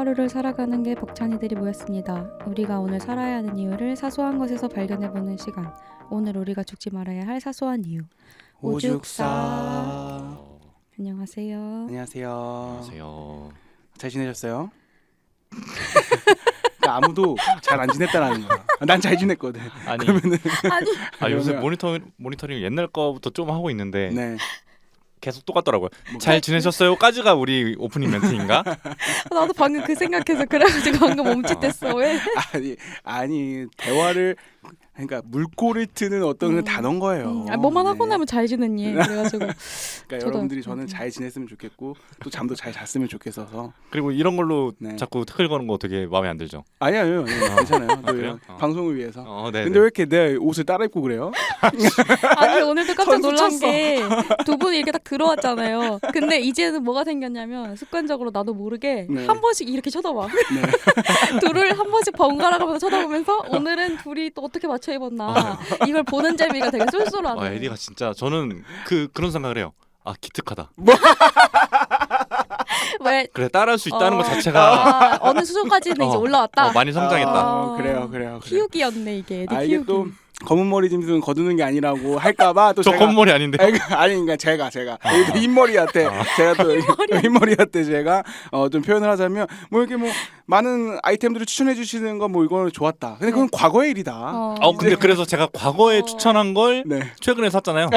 하루하루를 살아가는 게 벅찬이들이 모였습니다. 우리가 오늘 살아야 하는 이유를 사소한 것에서 발견해보는 시간. 오늘 우리가 죽지 말아야 할 사소한 이유. 오죽사. 안녕하세요. 안녕하세요. 안녕하세요. 잘 지내셨어요? 그러니까 아무도 잘 안 지냈다라는 거야. 난 잘 지냈거든. 아니, 그러면은 요새 그러면- 모니터링 옛날 거부터 좀 하고 있는데 네. 계속 똑같더라고요. 뭐- 잘 지내셨어요?까지가 우리 오프닝 멘트인가? 나도 방금 그 생각해서 그래가지고 방금 멈칫했어. 왜? 아니 대화를 그러니까 물꼬를 트는 어떤 그 단어인 거예요. 뭐만 하고 네. 나면 잘 지냈니? 그래가지고 그러니까 여러분들이 저는 잘 지냈으면 좋겠고 또 잠도 잘 잤으면 좋겠어서. 그리고 이런 걸로 네. 자꾸 태클 거는 거 되게 마음에 안 들죠. 아니요, 괜찮아요. 또 그래요? 방송을 위해서. 네. 근데 왜 이렇게 내 옷을 따라 입고 그래요? 아니 오늘도 깜짝 선수 놀란 쳤어. 게 두 분이 이렇게 딱 들어왔잖아요. 근데 이제는 뭐가 생겼냐면 습관적으로 나도 모르게 네. 한 번씩 이렇게 쳐다봐. 네. 둘을 한 번씩 번갈아 가면서 쳐다보면서 오늘은 둘이 또 어떻게 맞춰 입었나 이걸 보는 재미가 되게 쏠쏠하네. 에디가 진짜 저는 그런 생각을 해요. 아 기특하다. 왜 그래 따라할 수 있다는 것 자체가 어느 수준까지는 이제 올라왔다. 많이 성장했다. 아. 그래요. 키우기였네 이게. 내 이게 키우기. 또 검은 머리 짐승은 거두는 게 아니라고 할까봐 또 저 제가 겉머리 아닌데. 아니 그러니까 제가 흰머리한테 제가 또 흰머리한테 제가 좀 표현을 하자면 뭐 이렇게 뭐 많은 아이템들을 추천해 주시는 건 뭐 이거는 좋았다. 근데 그건 과거의 일이다. 근데 그래서 제가 과거에 추천한 걸 네. 최근에 샀잖아요.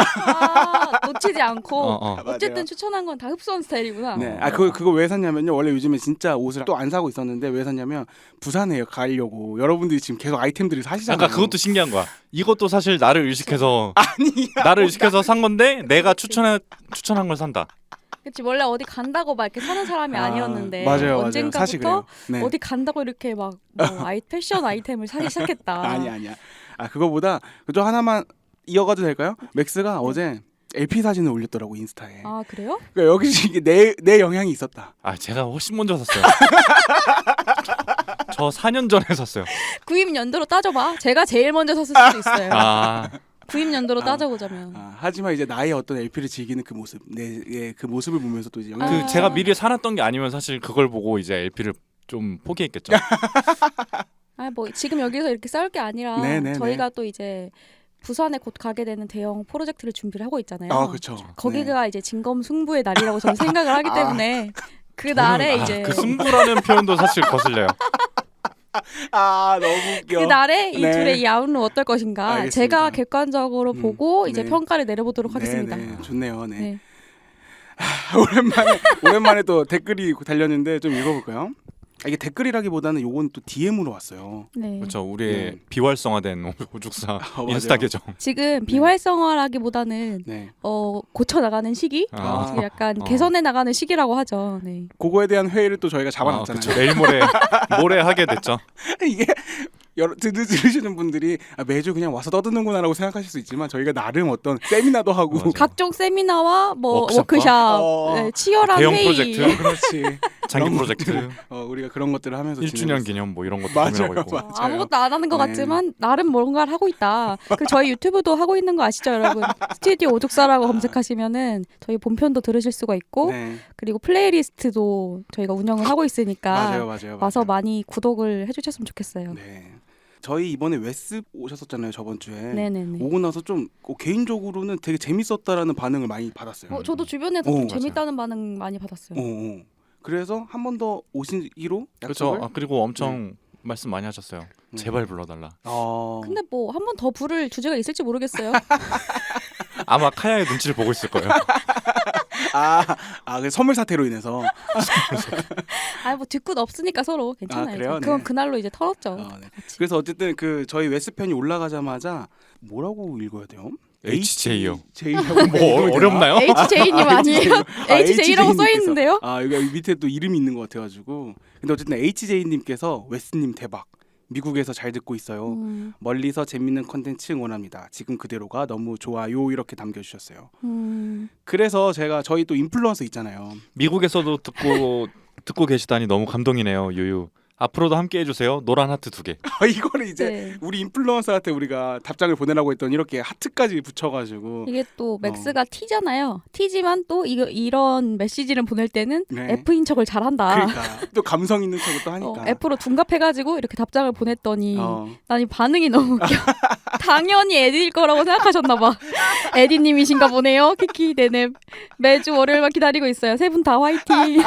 놓치지 않고 맞아요. 어쨌든 추천한 건 다 흡수한 스타일이구나. 네. 그거 왜 샀냐면요. 원래 요즘에 진짜 옷을 또 안 사고 있었는데 왜 샀냐면 부산에 가려고 여러분들이 지금 계속 아이템들을 사시잖아요. 약간 그것도 신기한 거야. 이것도 사실 나를 의식해서 아니야. 나를 의식해서 산 건데 내가 추천한 걸 산다. 그치 원래 어디 간다고 막 이렇게 사는 사람이 아니었는데 맞아요. 언젠가부터 사실 그래요. 네. 어디 간다고 이렇게 막 패션 아이템을 사기 시작했다. 아니야. 그거보다 또 하나만 이어가도 될까요? 맥스가 어제 LP 사진을 올렸더라고 인스타에. 아 그래요? 그러니까 여기서 이게 내 영향이 있었다. 제가 훨씬 먼저 샀어요. 저 4년 전에 샀어요. 구입 연도로 따져봐. 제가 제일 먼저 샀을 수도 있어요. 구입 연도로 따져보자면. 하지만 이제 나의 어떤 LP를 즐기는 그 모습, 그 모습을 보면서 또 이제 영향. 제가 미리 사놨던 게 아니면 사실 그걸 보고 이제 LP를 좀 포기했겠죠. 뭐 지금 여기서 이렇게 싸울 게 아니라 네네네. 저희가 또 이제 부산에 곧 가게 되는 대형 프로젝트를 준비를 하고 있잖아요. 그렇죠. 거기가 이제 진검승부의 날이라고 저는 생각을 하기 때문에 그 날에 이제 그 승부라는 표현도 사실 거슬려요. 너무 웃겨. 그 날에 이 네. 둘의 이 아웃은 어떨 것인가 알겠습니다. 제가 객관적으로 보고 이제 네. 평가를 내려보도록 하겠습니다. 네, 좋네요. 네. 네. 오랜만에 또 댓글이 달렸는데 좀 읽어볼까요? 이게 댓글이라기보다는 요건 또 DM으로 왔어요. 네. 그렇죠. 우리의 네. 비활성화된 오죽사 맞아요. 인스타 계정. 지금 비활성화라기보다는 네. 고쳐 나가는 시기, 지금 약간 개선해 나가는 시기라고 하죠. 네. 그거에 대한 회의를 또 저희가 잡아놨잖아요. 그렇죠. 내일 모레 하게 됐죠. 이게 들으시는 분들이 매주 그냥 와서 떠드는구나라고 생각하실 수 있지만 저희가 나름 어떤 세미나도 하고 맞아요. 각종 세미나와 워크숍과? 워크숍, 네, 치열한 대형 회의. 프로젝트. 그렇지. 장기 그런 프로젝트. 우리가 그런 것들을 하면서 1주년 지내고 기념 뭐 이런 것도 맞아요, 고민하고 있고. 맞아요. 아무것도 안 하는 것 네. 같지만 나름 뭔가를 하고 있다. 그 저희 유튜브도 하고 있는 거 아시죠, 여러분? 스튜디오 오죽사라고 검색하시면은 저희 본편도 들으실 수가 있고 네. 그리고 플레이리스트도 저희가 운영을 하고 있으니까 맞아요. 와서 많이 구독을 해주셨으면 좋겠어요. 네. 저희 이번에 웨스 오셨었잖아요 저번 주에. 네네네. 오고 나서 좀 개인적으로는 되게 재밌었다라는 반응을 많이 받았어요. 저도 주변에서 오, 좀 맞아요. 재밌다는 반응 많이 받았어요. 그래서 한 번 더 오시기로 그렇죠. 약속을. 그리고 엄청 말씀 많이 하셨어요. 제발 불러달라. 근데 뭐 한 번 더 부를 주제가 있을지 모르겠어요. 아마 카야의 눈치를 보고 있을 거예요. 그 선물 사태로 인해서. 뭐 뒷끝 없으니까 서로 괜찮아요. 그래요? 그건 네. 그날로 이제 털었죠. 네. 같이. 그래서 어쨌든 그 저희 웨스 편이 올라가자마자 뭐라고 읽어야 돼요? HJ요. J라고 뭐 어렵나요? HJ님 아니에요? HJ라고 써 있는데요? 여기 밑에 또 이름이 있는 것 같아가지고. 근데 어쨌든 HJ님께서 웨스님 대박. 미국에서 잘 듣고 있어요. 멀리서 재밌는 컨텐츠 응원합니다. 지금 그대로가 너무 좋아요. 이렇게 남겨주셨어요. 그래서 저희 또 인플루언서 있잖아요. 미국에서도 듣고 계시다니 너무 감동이네요. 유유. 앞으로도 함께 해주세요. 노란 하트 2개. 이거를 이제 네. 우리 인플루언서한테 우리가 답장을 보내라고 했더니 이렇게 하트까지 붙여가지고 이게 또 맥스가 T잖아요. T지만 또 이런 메시지를 보낼 때는 네. F인 척을 잘한다. 그러니까 또 감성 있는 척을 또 하니까. F로 둔갑해가지고 이렇게 답장을 보냈더니 어. 난 이 반응이 너무 웃겨. 당연히 에디일 거라고 생각하셨나봐. 에디님이신가 보네요. 키키 네넵. 매주 월요일만 기다리고 있어요. 세 분 다 화이팅.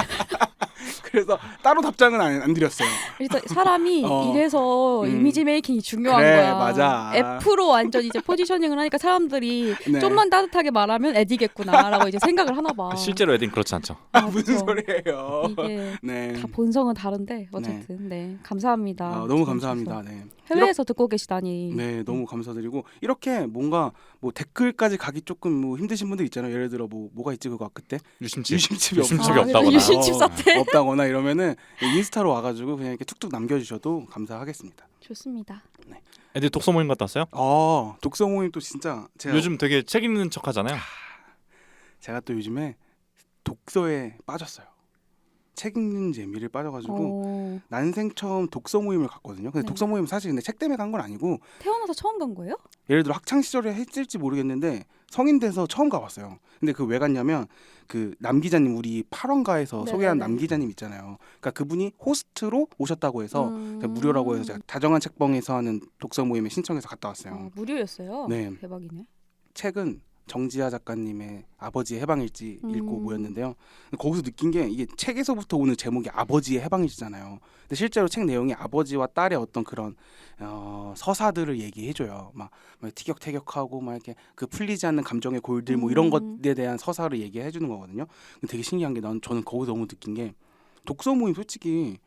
그래서 따로 답장은 안 드렸어요. 그래서 사람이 이래서 이미지 메이킹이 중요한 그래, 거야. 맞아. F로 완전 이제 포지셔닝을 하니까 사람들이 네. 좀만 따뜻하게 말하면 에디겠구나라고 이제 생각을 하나 봐. 실제로 에딘 그렇지 않죠. 무슨 그쵸. 소리예요? 이게 네. 다 본성은 다른데 어쨌든 네 감사합니다. 너무 감사합니다. 네. 해외에서 듣고 계시다니. 네, 너무 감사드리고 이렇게 뭔가 뭐 댓글까지 가기 조금 뭐 힘드신 분들 있잖아요. 예를 들어 뭐가 있지 그거 그때 유심칩. 유심칩이 유심칩이 아, 없다거나. 유심칩 사태. 없다거나 이러면은 인스타로 와가지고 그냥 이렇게 툭툭 남겨주셔도 감사하겠습니다. 좋습니다. 에디 독서 모임 갔다 왔어요? 독서 모임 또 진짜 요즘 되게 책 읽는 척 하잖아요. 제가 또 요즘에 독서에 빠졌어요. 책 읽는 재미를 빠져가지고 난생 처음 독서 모임을 갔거든요. 근데 네. 독서 모임은 사실 근데 책 때문에 간 건 아니고 태어나서 처음 간 거예요? 예를 들어 학창 시절에 했을지 모르겠는데 성인 돼서 처음 가봤어요. 근데 그 왜 갔냐면 그 남 기자님 우리 8원가에서 네네네. 소개한 남 기자님 있잖아요. 그러니까 그분이 호스트로 오셨다고 해서 그냥 무료라고 해서 제가 다정한 책방에서 하는 독서 모임에 신청해서 갔다 왔어요. 무료였어요? 네. 대박이네. 책은 정지아 작가님의 아버지의 해방일지 읽고 음. 모였는데요. 거기서 느낀 게 이게 책에서부터 오는 제목이 아버지의 해방일지잖아요. 근데 실제로 책 내용이 아버지와 딸의 어떤 그런 서사들을 얘기해줘요. 막 티격태격하고 막 이렇게 그 풀리지 않는 감정의 골들 뭐 이런 것에 대한 서사를 얘기해주는 거거든요. 근데 되게 신기한 게 저는 거기서 너무 느낀 게 독서 모임 솔직히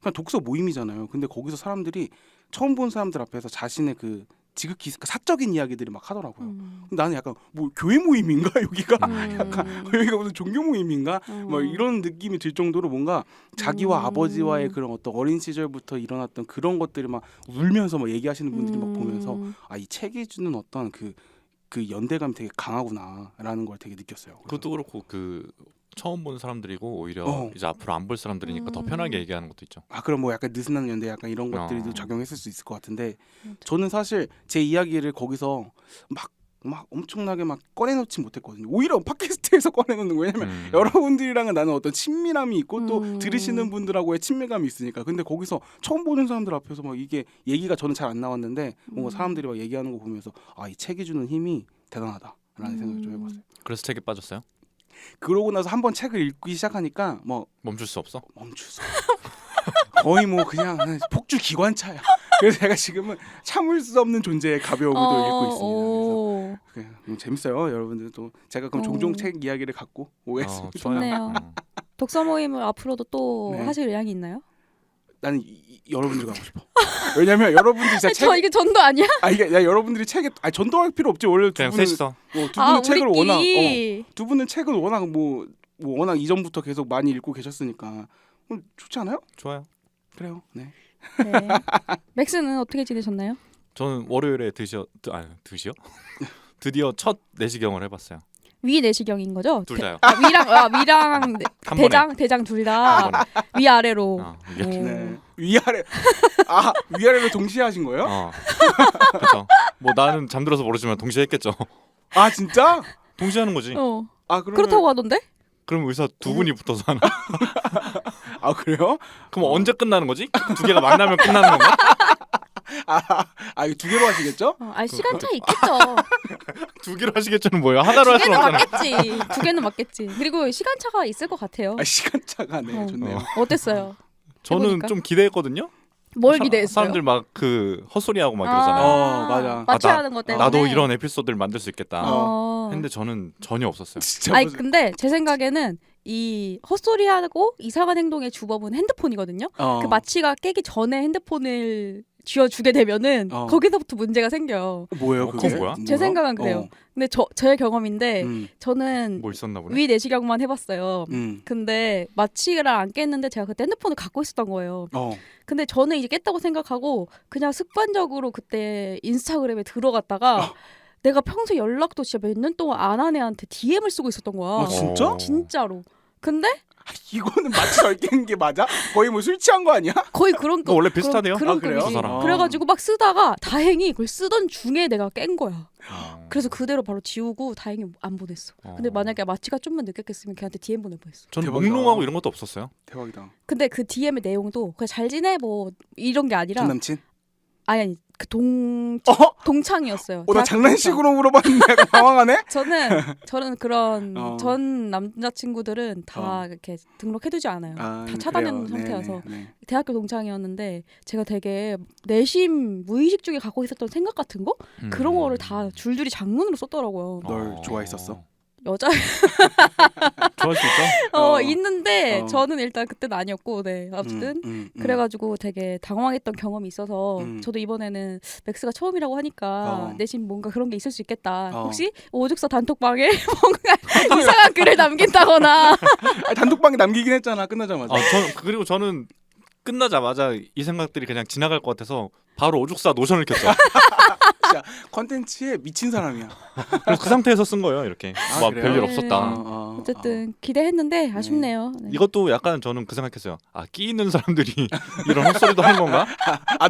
그냥 독서 모임이잖아요. 근데 거기서 사람들이 처음 본 사람들 앞에서 자신의 그 지극히 사적인 이야기들이 막 하더라고요. 근데 나는 약간 뭐 교회 모임인가 여기가 약간 여기가 무슨 종교 모임인가 뭐 이런 느낌이 들 정도로 뭔가 자기와 아버지와의 그런 어떤 어린 시절부터 일어났던 그런 것들을 막 울면서 막 얘기하시는 분들이 막 보면서 이 책이 주는 어떤 그 연대감이 되게 강하구나라는 걸 되게 느꼈어요. 그것도 그렇고 그 처음 본 사람들이고 오히려 이제 앞으로 안 볼 사람들이니까 더 편하게 얘기하는 것도 있죠. 그럼 뭐 약간 느슨한 연대 약간 이런 것들도 어. 작용했을 수 있을 것 같은데 저는 사실 제 이야기를 거기서 막 엄청나게 막 꺼내놓지 못했거든요. 오히려 팟캐스트에서 꺼내놓는 거예요. 왜냐면 여러분들이랑은 나는 어떤 친밀함이 있고 또 들으시는 분들하고의 친밀감이 있으니까. 근데 거기서 처음 보는 사람들 앞에서 막 이게 얘기가 저는 잘 안 나왔는데 뭔가 사람들이 막 얘기하는 거 보면서 이 책이 주는 힘이 대단하다라는 생각을 좀 해봤어요. 그래서 책에 빠졌어요? 그러고 나서 한번 책을 읽기 시작하니까 뭐 멈출 수 없어? 멈출 수 거의 뭐 그냥 폭주 기관차야. 그래서 제가 지금은 참을 수 없는 존재의 가벼움을 또 읽고 있습니다. 그래서 그냥 재밌어요, 여러분들도. 제가 그럼 종종 책 이야기를 갖고 오겠습니다. 좋네요. 독서 모임을 앞으로도 또 네. 하실 의향이 있나요? 나는 여러분들 가고 싶어. 왜냐면 여러분들이 진짜 저 이게 전도 아니야? 이게 여러분들이 책에 전도할 필요 없지. 원래 두 그냥 분은 셋이서. 두 분은 책을 워낙 우리끼리. 두 분은 책을 워낙 뭐 워낙 이전부터 계속 많이 읽고 계셨으니까 좋지 않아요? 좋아요. 그래요. 네. 네. 맥스는 어떻게 지내셨나요? 저는 월요일에 드디어 첫 내시경을 해봤어요. 위 내시경인 거죠? 둘 다요. 위랑 한 대장 둘 다 위 아래로. 이게 네. 위아래로 동시에 하신 거예요? 그렇죠. 뭐 나는 잠들어서 모르지만 동시에 했겠죠. 진짜? 동시에 하는 거지. 그러면 그렇다고 하던데? 그럼 의사 두 분이 붙어서 하나? 그래요? 그럼 언제 끝나는 거지? 두 개가 만나면 끝나는 건가? 이거 두 개로 하시겠죠? 시간차 있겠죠. 두 개로 하시겠죠는 뭐예요? 하나로 할 두 수는 개는 없잖아. 맞겠지. 두 개는 맞겠지. 그리고 시간차가 있을 것 같아요. 시간차가 네, 좋네요. 어땠어요? 저는 해보니까? 좀 기대했거든요. 뭘 기대했어요? 사람들 막 그 헛소리하고 막 이러잖아요. 맞아. 마취하는 것 때문에. 나도 이런 에피소드를 만들 수 있겠다. 어. 했는데 저는 전혀 없었어요. 진짜 아니 근데 제 생각에는 이 헛소리하고 이상한 행동의 주범은 핸드폰이거든요. 그 마취가 깨기 전에 핸드폰을 쥐어주게 되면은 거기서부터 문제가 생겨요. 뭐예요? 그게? 그건 뭐야? 제 생각은 그래요. 근데 저의 경험인데 저는 뭐 있었나 보네. 위 내시경만 해봤어요. 근데 마취를 안 깼는데 제가 그때 핸드폰을 갖고 있었던 거예요. 근데 저는 이제 깼다고 생각하고 그냥 습관적으로 그때 인스타그램에 들어갔다가 내가 평소에 연락도 진짜 몇 년 동안 안 한 애한테 DM을 쓰고 있었던 거야. 진짜? 진짜로. 근데 이거는 마치 덜 깬 게 맞아? 거의 뭐 술 취한 거 아니야? 거의 그런 너 원래 비슷하대요? 그런 그래요? 급이지. 두 사람. 그래가지고 막 쓰다가 다행히 그걸 쓰던 중에 내가 깬 거야. 어. 그래서 그대로 바로 지우고 다행히 안 보냈어. 근데 만약에 마치가 좀만 늦게 깼으면 걔한테 DM 보낼 뻔했어. 전 대박이다. 몽롱하고 이런 것도 없었어요. 대박이다. 근데 그 DM의 내용도 그냥 잘 지내 뭐 이런 게 아니라 전 남친? 아니 그 동창이었어요. 나 대학교 장난식으로 물어봤는데 약간 당황하네? 저는 그런 어. 전 남자친구들은 다 이렇게 등록해두지 않아요. 다 차단해놓은 상태여서. 네. 대학교 동창이었는데 제가 되게 내심 무의식 중에 갖고 있었던 생각 같은 거 그런 거를 다 줄줄이 장문으로 썼더라고요. 널 좋아했었어? 여자 좋아할 수 있죠? 있는데 저는 일단 그때는 아니었고 네 어쨌든 그래가지고 되게 당황했던 경험이 있어서 저도 이번에는 맥스가 처음이라고 하니까 내심 뭔가 그런 게 있을 수 있겠다. 혹시 오죽서 단톡방에 뭔가 이상한 글을 남긴다거나 단톡방에 남기긴 했잖아 끝나자마자. 그리고 저는 끝나자마자 이 생각들이 그냥 지나갈 것 같아서 바로 오죽사 노션을 켰죠. 진짜 컨텐츠에 미친 사람이야. 그래서 그 상태에서 쓴 거예요. 이렇게 막 그래요? 별일 네. 없었다. 어쨌든 기대했는데 아쉽네요. 네. 이것도 약간 저는 그 생각했어요. 끼 있는 사람들이 이런 헛소리도 하는 건가?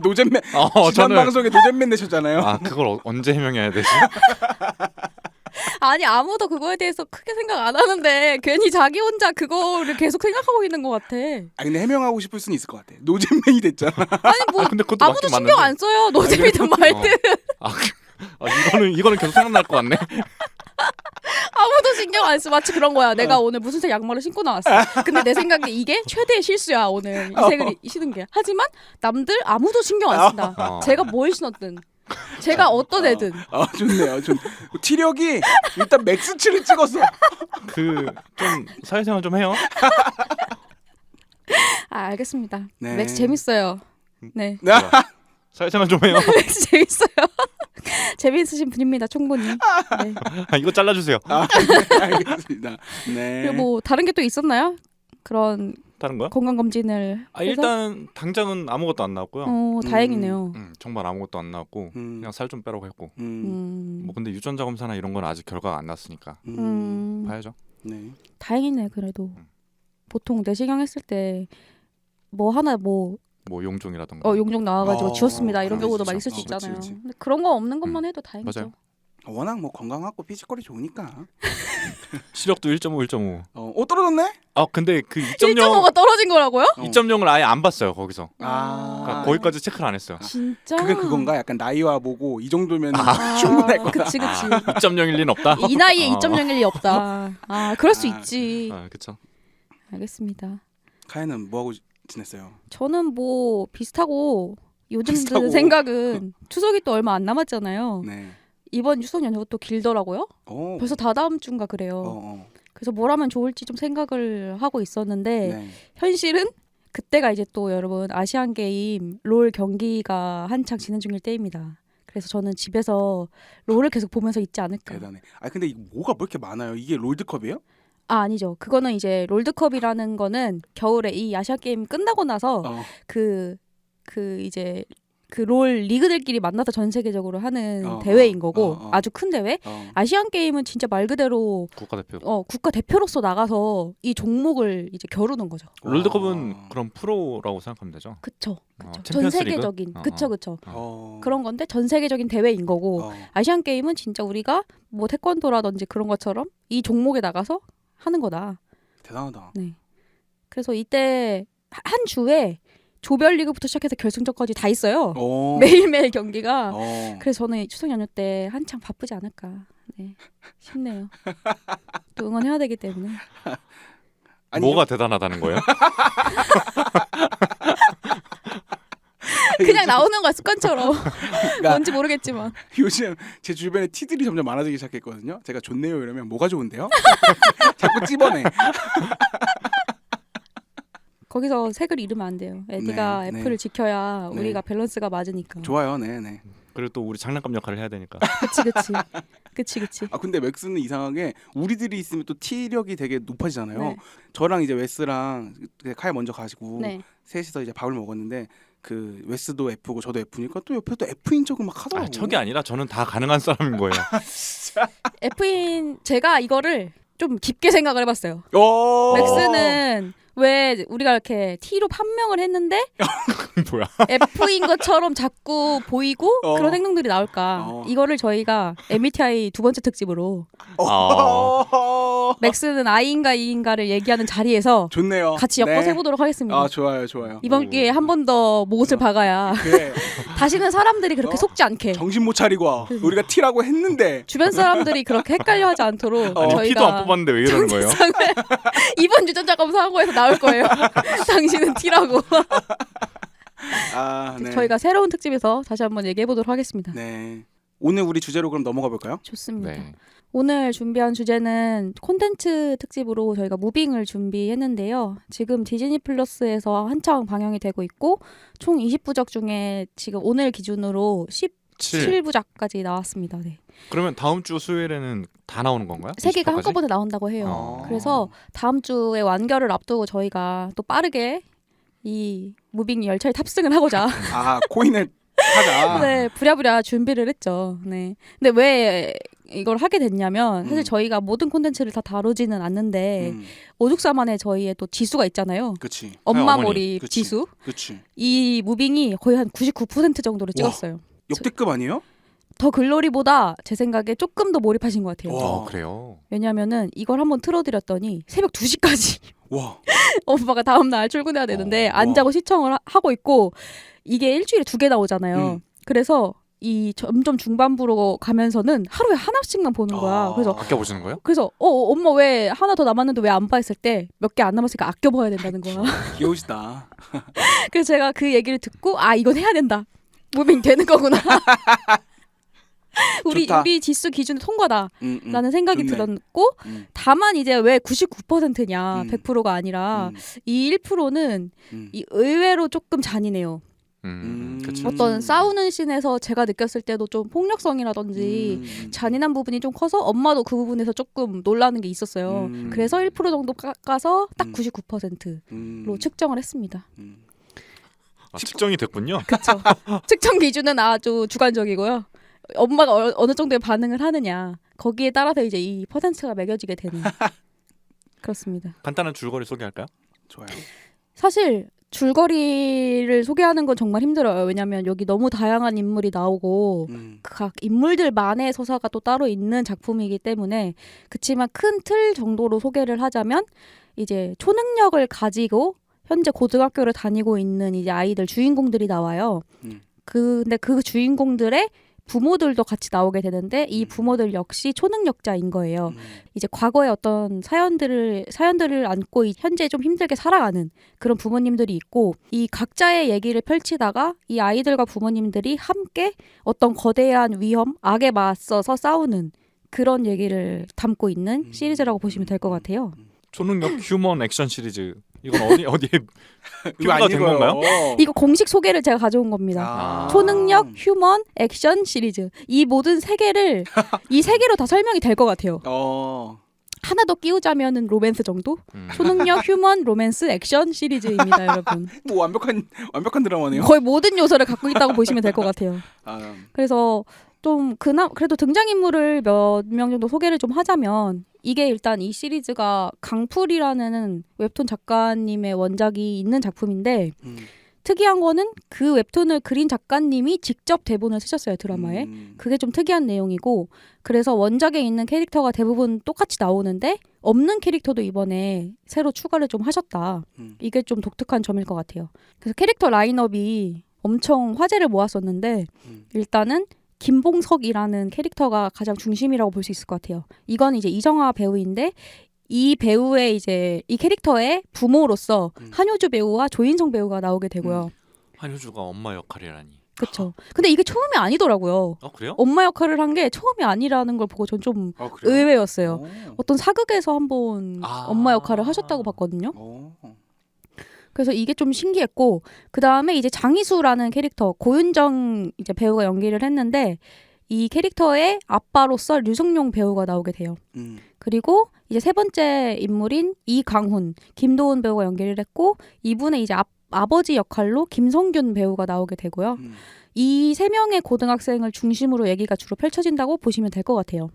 노잼맨 지난 저는 방송에 노잼맨 내셨잖아요. 그걸 언제 해명해야 되지? 아니 아무도 그거에 대해서 크게 생각 안 하는데 괜히 자기 혼자 그거를 계속 생각하고 있는 것 같아. 근데 해명하고 싶을 수는 있을 것 같아. 노잼맨이 됐잖아. 아니 뭐 근데 그것도 아무도 맞긴 신경 맞는데. 안 써요. 노잼이든 말든 이거는 계속 생각날 것 같네. 아무도 신경 안 써. 마치 그런 거야. 내가 오늘 무슨 색 양말을 신고 나왔어. 근데 내 생각에 이게 최대의 실수야 오늘 이 색을 신은 게. 하지만 남들 아무도 신경 안 쓴다. 제가 뭘 신었든. 제가 어떤 애든. 좋네요. 티력이 일단 맥스치를 찍었어. 좀 사회생활 좀 해요. 알겠습니다. 네. 맥스 재밌어요. 네. 사회생활 좀 해요. 맥스 재밌어요. 재미있으신 분입니다. 충분히. 네. 이거 잘라주세요. 네, 알겠습니다. 네. 그리고 뭐 다른 게 또 있었나요? 그런 다른 거요? 건강 검진을 해서? 일단 당장은 아무것도 안 나왔고요. 다행이네요. 정말 아무것도 안 나왔고 그냥 살 좀 빼라고 했고. 뭐 근데 유전자 검사나 이런 건 아직 결과가 안 났으니까 봐야죠. 네. 다행이네 그래도. 보통 내시경 했을 때 뭐 하나 뭐 용종이라던가. 용종 나와가지고 지웠습니다 이런 그럴 경우도 수 많이 있죠. 있을 수 있잖아요. 그치. 근데 그런 거 없는 것만 해도 다행이죠. 맞아요. 워낙 뭐 건강하고 피지컬이 좋으니까. 시력도 1.5, 1.5. 떨어졌네? 근데 그 1.5가 떨어진 거라고요? 2.0을 아예 안 봤어요 거기서. 아. 그러니까 거기까지 체크를 안 했어요. 진짜? 그게 그건가? 약간 나이와 보고 이 정도면 충분할 거다. 그치. 2.0일 리는 없다. 이 나이에 2.0일이 없다. 그럴 수 있지. 그렇죠. 알겠습니다. 카야는 뭐 하고 지냈어요? 저는 뭐 비슷하고 요즘 비슷하고. 드는 생각은 추석이 또 얼마 안 남았잖아요. 네. 이번 추석 연휴가 또 길더라고요. 벌써 다다음 주인가 그래요. 그래서 뭘 하면 좋을지 좀 생각을 하고 있었는데 네. 현실은 그때가 이제 또 여러분 아시안 게임 롤 경기가 한창 진행 중일 때입니다. 그래서 저는 집에서 롤을 계속 보면서 있지 않을까. 대단해. 근데 이거 뭐가 뭐 이렇게 많아요? 이게 롤드컵이에요? 아니죠. 그거는 이제 롤드컵이라는 거는 겨울에 이 아시안 게임 끝나고 나서 그 이제 그 롤 리그들끼리 만나서 전 세계적으로 하는 대회인 거고 아주 큰 대회. 아시안 게임은 진짜 말 그대로 국가 대표로서 나가서 이 종목을 이제 겨루는 거죠. 롤드컵은 그럼 프로라고 생각하면 되죠. 그쵸. 전 챔피언스 세계적인 리그? 그쵸. 그런 건데 전 세계적인 대회인 거고 아시안 게임은 진짜 우리가 뭐 태권도라든지 그런 것처럼 이 종목에 나가서 하는 거다. 대단하다. 네. 그래서 이때 한 주에 조별리그부터 시작해서 결승전까지 다 있어요. 매일매일 경기가. 그래서 저는 추석 연휴 때 한창 바쁘지 않을까 싶네요. 또 응원해야 되기 때문에. 뭐가 대단하다는 거예요? 그냥 나오는 거야 습관처럼. 뭔지 모르겠지만. 요즘 제 주변에 티들이 점점 많아지기 시작했거든요. 제가 좋네요 이러면 뭐가 좋은데요? 자꾸 찝어내. 거기서 색을 잃으면 안 돼요. 에디가 F를 지켜야 우리가 밸런스가 맞으니까. 좋아요. 네. 그리고 또 우리 장난감 역할을 해야 되니까. 그치. 근데 맥스는 이상하게 우리들이 있으면 또 T력이 되게 높아지잖아요. 네. 저랑 이제 웨스랑 카야 먼저 가지고 네. 셋이서 이제 밥을 먹었는데 그 웨스도 F고 저도 F니까 또 옆에 또 F인 척을 막 하더라고. 척이 아니라 저는 다 가능한 사람인 거예요. F인 제가 이거를 좀 깊게 생각을 해봤어요. 맥스는 왜 우리가 이렇게 T로 판명을 했는데 뭐야? F인 것처럼 자꾸 보이고 그런 행동들이 나올까? 이거를 저희가 MBTI 두 번째 특집으로 맥스는 I인가 E인가를 얘기하는 자리에서 좋네요. 같이 엮어서 해보도록 하겠습니다. 아 좋아요. 이번 기회에 한 번 더 못을 박아야 그래. 다시는 사람들이 그렇게 속지 않게 정신 못 차리고 와. 우리가 T라고 했는데 주변 사람들이 그렇게 헷갈려하지 않도록 아니, 저희가 T도 안 뽑았는데 왜 이러는 거예요? 이번 유전자 검사하고에서 나올 거예요. 당신은 T라고. 네. 저희가 새로운 특집에서 다시 한번 얘기해 보도록 하겠습니다. 네. 오늘 우리 주제로 그럼 넘어가 볼까요? 좋습니다. 네. 오늘 준비한 주제는 콘텐츠 특집으로 저희가 무빙을 준비했는데요. 지금 디즈니 플러스에서 한창 방영이 되고 있고 총 20부작 중에 지금 오늘 기준으로 17부작까지 나왔습니다. 네. 그러면 다음 주 수요일에는 다 나오는 건가요? 3개가 20화까지? 한꺼번에 나온다고 해요. 그래서 다음 주에 완결을 앞두고 저희가 또 빠르게 이 무빙 열차에 탑승을 하고자 코인을 하자. 네, 부랴부랴 준비를 했죠. 네. 근데 왜 이걸 하게 됐냐면 사실 저희가 모든 콘텐츠를 다 다루지는 않는데 오죽사만의 저희의 또 지수가 있잖아요. 그치. 엄마 어머니. 몰입 그치. 지수. 그치. 이 무빙이 거의 한 99% 정도를 찍었어요. 역대급 아니에요? 더 글로리보다 제 생각에 조금 더 몰입하신 것 같아요. 와. 그래요? 왜냐면은 이걸 한번 틀어드렸더니 새벽 2시까지 와. 엄마가 다음날 출근해야 되는데 안 자고 시청을 하고 있고 이게 일주일에 2개 나오잖아요. 그래서 이 점점 중반부로 가면서는 하루에 하나씩만 보는 거야. 그래서 아껴 보시는 거예요? 그래서 엄마 왜 하나 더 남았는데 왜 안 봐 했을 때 몇 개 안 남았으니까 아껴 봐야 된다는 거야. 귀여우시다. 그래서 제가 그 얘기를 듣고 이건 해야 된다. 무빙 되는 거구나. 우리 지수 기준 통과다라는 생각이 좋네. 들었고 다만 이제 왜 99%냐 100%가 아니라 이 1%는 이 의외로 조금 잔인해요. 그치. 어떤 싸우는 씬에서 제가 느꼈을 때도 좀 폭력성이라든지 잔인한 부분이 좀 커서 엄마도 그 부분에서 조금 놀라는 게 있었어요. 그래서 1% 정도 깎아서 딱 99%로 측정을 했습니다. 측정이 됐군요. 그렇죠. 측정 기준은 아주 주관적이고요. 엄마가 어느 정도의 반응을 하느냐 거기에 따라서 이제 이 퍼센트가 매겨지게 되는 그렇습니다. 간단한 줄거리 소개할까요? 좋아요. 사실 줄거리를 소개하는 건 정말 힘들어요. 왜냐하면 여기 너무 다양한 인물이 나오고 각 인물들만의 서사가 또 따로 있는 작품이기 때문에 그치만 큰 틀 정도로 소개를 하자면 이제 초능력을 가지고 현재 고등학교를 다니고 있는 이제 아이들 주인공들이 나와요. 근데 그 주인공들의 부모들도 같이 나오게 되는데 이 부모들 역시 초능력자인 거예요. 이제 과거의 어떤 사연들을 안고 현재 좀 힘들게 살아가는 그런 부모님들이 있고 이 각자의 얘기를 펼치다가 이 아이들과 부모님들이 함께 어떤 거대한 위험, 악에 맞서서 싸우는 그런 얘기를 담고 있는 시리즈라고 보시면 될 것 같아요. 초능력 휴먼 액션 시리즈. 이건 어디에 표가 된 건가요? 이거 공식 소개를 제가 가져온 겁니다. 초능력 휴먼 액션 시리즈. 이 모든 세 개를 이 세 개로 다 설명이 될 것 같아요. 하나 더 끼우자면은 로맨스 정도? 초능력 휴먼 로맨스 액션 시리즈입니다, 여러분. 뭐 완벽한 드라마네요. 거의 모든 요소를 갖고 있다고 보시면 될 것 같아요. 그래서 좀 그래도 등장인물을 몇 명 정도 소개를 좀 하자면 이게 일단 이 시리즈가 강풀이라는 웹툰 작가님의 원작이 있는 작품인데 특이한 거는 그 웹툰을 그린 작가님이 직접 대본을 쓰셨어요, 드라마에. 그게 좀 특이한 내용이고 그래서 원작에 있는 캐릭터가 대부분 똑같이 나오는데 없는 캐릭터도 이번에 새로 추가를 좀 하셨다. 이게 좀 독특한 점일 것 같아요. 그래서 캐릭터 라인업이 엄청 화제를 모았었는데 일단은 김봉석이라는 캐릭터가 가장 중심이라고 볼 수 있을 것 같아요. 이건 이제 이정아 배우인데 이 배우의 이제 이 캐릭터의 부모로서 한효주 배우와 조인성 배우가 나오게 되고요. 한효주가 엄마 역할이라니. 그렇죠. 근데 이게 처음이 아니더라고요. 그래요? 엄마 역할을 한 게 처음이 아니라는 걸 보고 전 좀 의외였어요. 어떤 사극에서 한번 엄마 역할을 하셨다고 봤거든요. 그래서 이게 좀 신기했고 그 다음에 이제 장희수라는 캐릭터 고윤정 이제 배우가 연기를 했는데 이 캐릭터의 아빠로서 류승룡 배우가 나오게 돼요. 그리고 이제 세 번째 인물인 이강훈, 김도훈 배우가 연기를 했고 이분의 이제 아버지 역할로 김성균 배우가 나오게 되고요. 이 세 명의 고등학생을 중심으로 얘기가 주로 펼쳐진다고 보시면 될 것 같아요.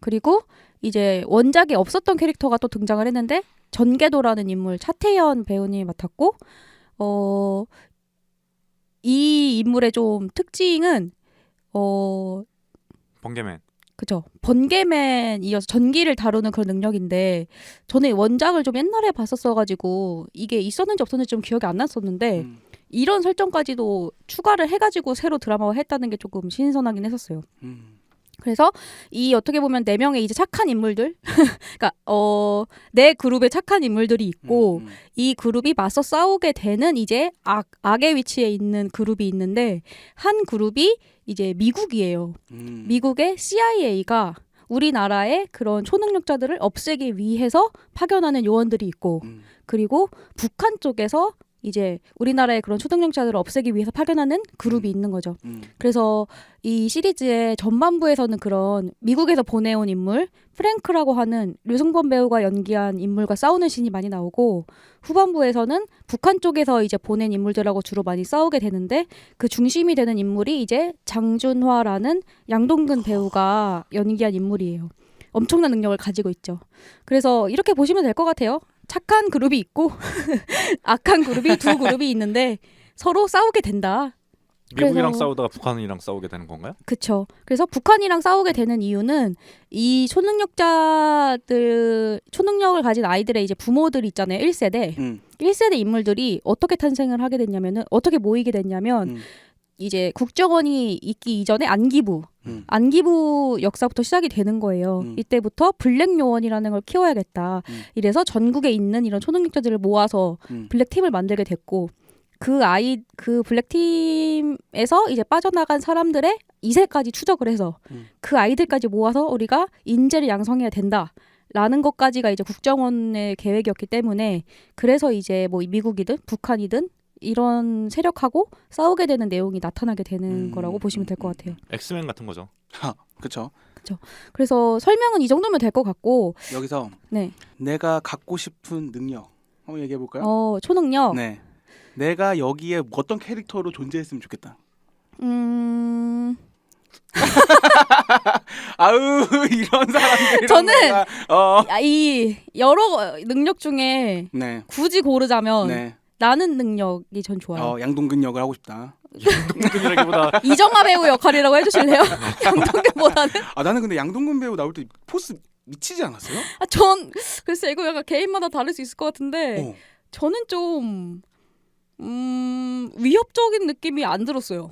그리고 이제 원작에 없었던 캐릭터가 또 등장을 했는데 전개도라는 인물 차태현 배우님이 맡았고 이 인물의 좀 특징은 번개맨. 그죠. 번개맨이어서 전기를 다루는 그런 능력인데 저는 원작을 좀 옛날에 봤었어가지고 이게 있었는지 없었는지 좀 기억이 안 났었는데 이런 설정까지도 추가를 해가지고 새로 드라마화 했다는 게 조금 신선하긴 했었어요. 그래서 이 어떻게 보면 4명의 이제 착한 인물들 그러니까 내 그룹에 착한 인물들이 있고 이 그룹이 맞서 싸우게 되는 이제 악의 위치에 있는 그룹이 있는데 한 그룹이 이제 미국이에요. 미국의 CIA가 우리나라의 그런 초능력자들을 없애기 위해서 파견하는 요원들이 있고 그리고 북한 쪽에서 이제 우리나라의 그런 초능력자들을 없애기 위해서 파견하는 그룹이 있는 거죠. 그래서 이 시리즈의 전반부에서는 그런 미국에서 보내온 인물 프랭크라고 하는 류승범 배우가 연기한 인물과 싸우는 씬이 많이 나오고 후반부에서는 북한 쪽에서 이제 보낸 인물들하고 주로 많이 싸우게 되는데 그 중심이 되는 인물이 이제 장준화라는 양동근 배우가 연기한 인물이에요. 엄청난 능력을 가지고 있죠. 그래서 이렇게 보시면 될 것 같아요. 착한 그룹이 있고 악한 그룹이 두 그룹이 있는데 서로 싸우게 된다. 미국이랑 그래서- 싸우다가 북한이랑 싸우게 되는 건가요? 그쵸. 그래서 북한이랑 싸우게 되는 이유는 이 초능력을 가진 아이들의 이제 부모들 있잖아요. 1세대. 1세대 인물들이 어떻게 탄생을 하게 됐냐면은 어떻게 모이게 됐냐면 이제 국정원이 있기 이전에 안기부 역사부터 시작이 되는 거예요. 이때부터 블랙 요원이라는 걸 키워야겠다. 이래서 전국에 있는 이런 초능력자들을 모아서 블랙 팀을 만들게 됐고 그 블랙 팀에서 이제 빠져나간 사람들의 2세까지 추적을 해서 그 아이들까지 모아서 우리가 인재를 양성해야 된다라는 것까지가 이제 국정원의 계획이었기 때문에 그래서 이제 뭐 미국이든 북한이든 이런 세력하고 싸우게 되는 내용이 나타나게 되는 거라고 보시면 될 것 같아요. 엑스맨 같은 거죠. 그렇죠. 그래서 설명은 이 정도면 될 것 같고 여기서 네. 내가 갖고 싶은 능력 한번 얘기해 볼까요? 초능력. 네. 내가 여기에 어떤 캐릭터로 존재했으면 좋겠다. 아우 이런 사람들. 저는 이 여러 능력 중에 네. 굳이 고르자면 네. 나는 능력이 전 좋아요. 양동근 역을 하고 싶다. 양동근이라기보다 이정화 배우 역할이라고 해주실래요? 양동근보다는? 나는 근데 양동근 배우 나올 때 포스 미치지 않았어요? 전 글쎄 이거 약간 개인마다 다를 수 있을 것 같은데 저는 좀 위협적인 느낌이 안 들었어요.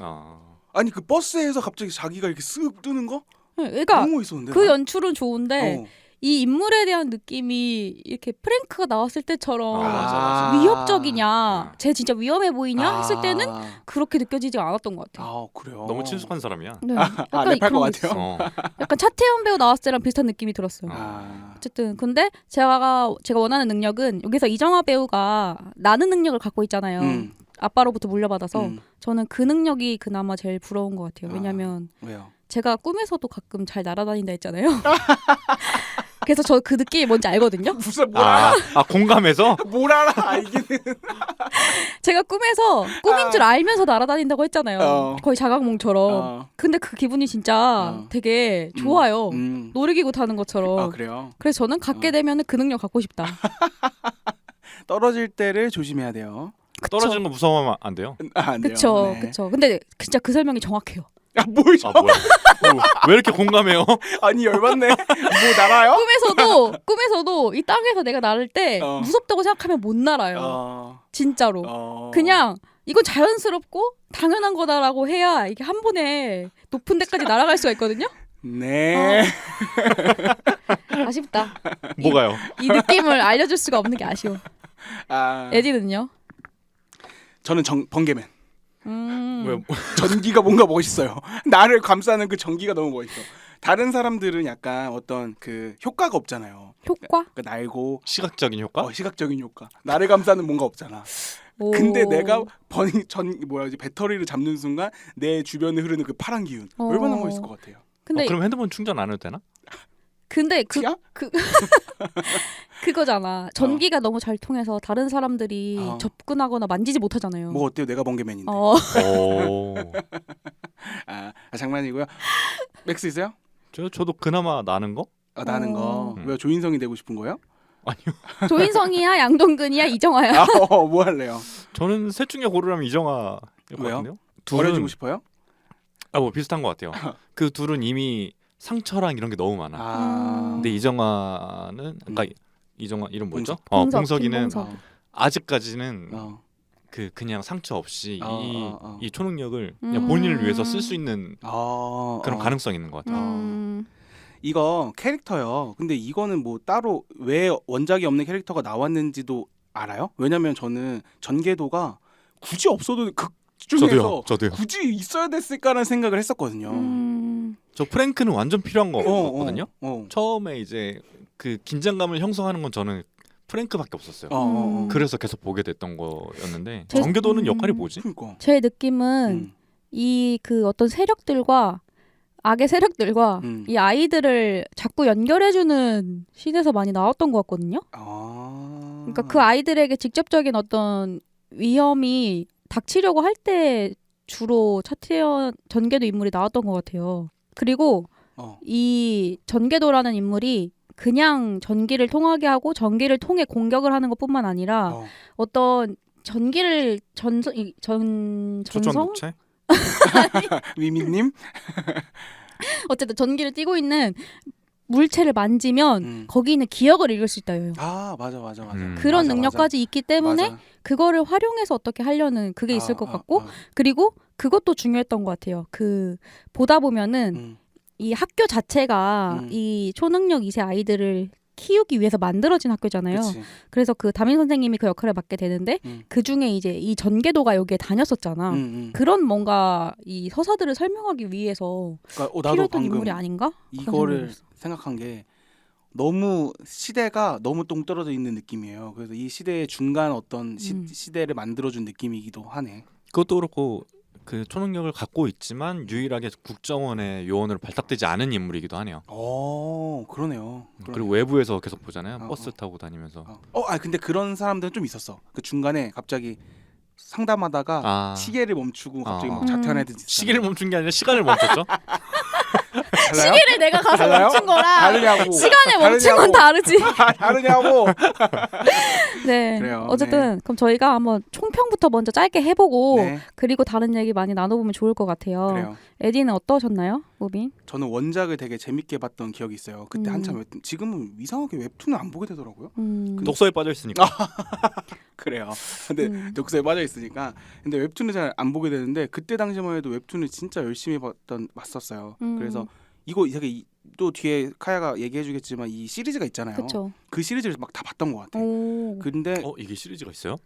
아니 그 버스에서 갑자기 자기가 이렇게 쓱 뜨는 거? 그러니까 너무 멋있었는데. 그 연출은 좋은데 이 인물에 대한 느낌이 이렇게 프랭크가 나왔을 때처럼 맞아. 위협적이냐, 쟤 진짜 위험해 보이냐 했을 때는 그렇게 느껴지지 않았던 것 같아요. 그래요. 너무 친숙한 사람이야. 네, 약간 랩할 것 그런 게 같아요. 있어요. 약간 차태현 배우 나왔을 때랑 비슷한 느낌이 들었어요. 어쨌든 근데 제가 원하는 능력은 여기서 이정화 배우가 나는 능력을 갖고 있잖아요. 아빠로부터 물려받아서 저는 그 능력이 그나마 제일 부러운 것 같아요. 왜냐면 왜요? 제가 꿈에서도 가끔 잘 날아다닌다 했잖아요. 그래서 저 그 느낌이 뭔지 알거든요. 무슨 뭘 알아? 공감해서? 뭘 알아? 이게 제가 꿈인 줄 알면서 날아다닌다고 했잖아요. 거의 자각몽처럼. 근데 그 기분이 진짜 되게 좋아요. 놀이기구 타는 것처럼. 그래요? 그래서 저는 갖게 되면 그 능력 갖고 싶다. 떨어질 때를 조심해야 돼요. 그쵸. 떨어지는 거 무서워하면 안 돼요? 안 돼요. 그쵸, 네. 그쵸. 근데 진짜 그 설명이 정확해요. 뭐야? 뭐야? 왜 이렇게 공감해요? 아니 열받네. 뭐 날아요? 꿈에서도 이 땅에서 내가 날을 때 무섭다고 생각하면 못 날아요. 진짜로. 그냥 이건 자연스럽고 당연한 거다라고 해야 이게 한 번에 높은 데까지 날아갈 수가 있거든요. 네. 아쉽다. 뭐가요? 이 느낌을 알려줄 수가 없는 게 아쉬워. 에디는요? 저는 번개맨. 왜? 전기가 뭔가 멋있어요. 나를 감싸는 그 전기가 너무 멋있어. 다른 사람들은 약간 어떤 그 효과가 없잖아요. 효과? 그러니까 날고 시각적인 효과? 시각적인 효과. 나를 감싸는 뭔가 없잖아. 근데 내가 배터리를 잡는 순간 내 주변에 흐르는 그 파란 기운 얼마나 멋있을 것 같아요. 근데 그럼 핸드폰 충전 안 해도 되나? 근데 그거잖아. 전기가 너무 잘 통해서 다른 사람들이 접근하거나 만지지 못하잖아요. 뭐 어때요? 내가 번개맨인데. 장난이고요. 맥스 있어요? 저도 그나마 나는 거? 나는 거. 왜 조인성이 되고 싶은 거예요? 아니요. 조인성이야, 양동근이야, 이정아야. 뭐 할래요? 저는 셋 중에 고르라면 이정아일 것 왜요? 같은데요. 어려지고 싶어요? 뭐 비슷한 것 같아요. 그 둘은 이미 상처랑 이런 게 너무 많아. 근데 이정아는 그러니까 이정아 이름 뭐죠? 봉석이는 아직까지는 그냥 상처 없이 이 초능력을 그냥 본인을 위해서 쓸 수 있는 그런 가능성이 있는 것 같아요. 이거 캐릭터요. 근데 이거는 뭐 따로 왜 원작이 없는 캐릭터가 나왔는지도 알아요? 왜냐면 저는 전개도가 굳이 없어도 극 중에서 저도요. 굳이 있어야 됐을까라는 생각을 했었거든요. 저 프랭크는 완전 필요한 거거든요. 처음에 이제 그 긴장감을 형성하는 건 저는 프랭크밖에 없었어요. 그래서 계속 보게 됐던 거였는데 전개도는 역할이 뭐지? 그러니까. 제 느낌은 이 그 어떤 세력들과 악의 세력들과 이 아이들을 자꾸 연결해주는 씬에서 많이 나왔던 것 같거든요. 그러니까 그 아이들에게 직접적인 어떤 위험이 닥치려고 할 때 주로 차태현 전개도 인물이 나왔던 것 같아요. 그리고 이 전개도라는 인물이 그냥 전기를 통하게 하고 전기를 통해 공격을 하는 것뿐만 아니라 어떤 전기를 전성 초전도체? 미미님? 어쨌든 전기를 띠고 있는 물체를 만지면 거기 있는 기억을 읽을 수 있다요. 맞아. 그런 능력까지 있기 때문에 맞아. 그거를 활용해서 어떻게 하려는 그게 있을 것 같고 그리고 그것도 중요했던 것 같아요. 그 보다 보면은 이 학교 자체가 이 초능력 2세 아이들을 키우기 위해서 만들어진 학교잖아요. 그치. 그래서 그 담임 선생님이 그 역할을 맡게 되는데 그 중에 이제 이 전개도가 여기에 다녔었잖아. 그런 뭔가 이 서사들을 설명하기 위해서 그러니까, 필요했던 인물이 아닌가? 이거를 생각한 게 너무 시대가 너무 동떨어져 있는 느낌이에요. 그래서 이 시대의 중간 어떤 시대를 만들어준 느낌이기도 하네. 그것도 그렇고 그 초능력을 갖고 있지만 유일하게 국정원의 요원으로 발탁되지 않은 인물이기도 하네요. 그러네요. 그리고 외부에서 계속 보잖아요. 버스 타고 다니면서. 근데 그런 사람들은 좀 있었어. 그 중간에 갑자기 상담하다가 시계를 멈추고 갑자기 막 자퇴하는 애들 있었잖아요. 시계를 멈춘 게 아니라 시간을 멈췄죠. 시계를 내가 가서 달라요? 멈춘 거랑 다르냐고. 시간을 멈춘 건 다르지. 다르냐고. 네. 그래요. 어쨌든 그럼 저희가 한번 총평부터 먼저 짧게 해보고 네. 그리고 다른 얘기 많이 나눠보면 좋을 것 같아요. 그래요. 에디는 어떠셨나요, 우빈? 저는 원작을 되게 재밌게 봤던 기억이 있어요. 그때 한참 웹툰, 지금은 이상하게 웹툰을 안 보게 되더라고요. 독서에 빠져 있으니까. 그래요. 근데 독서에 빠져 있으니까. 근데 웹툰을 잘 안 보게 되는데 그때 당시만 해도 웹툰을 진짜 열심히 봤었어요. 그래서 이거 되게 또 뒤에 카야가 얘기해주겠지만 이 시리즈가 있잖아요. 그쵸. 그 시리즈를 막 다 봤던 것 같아. 근데 이게 시리즈가 있어요?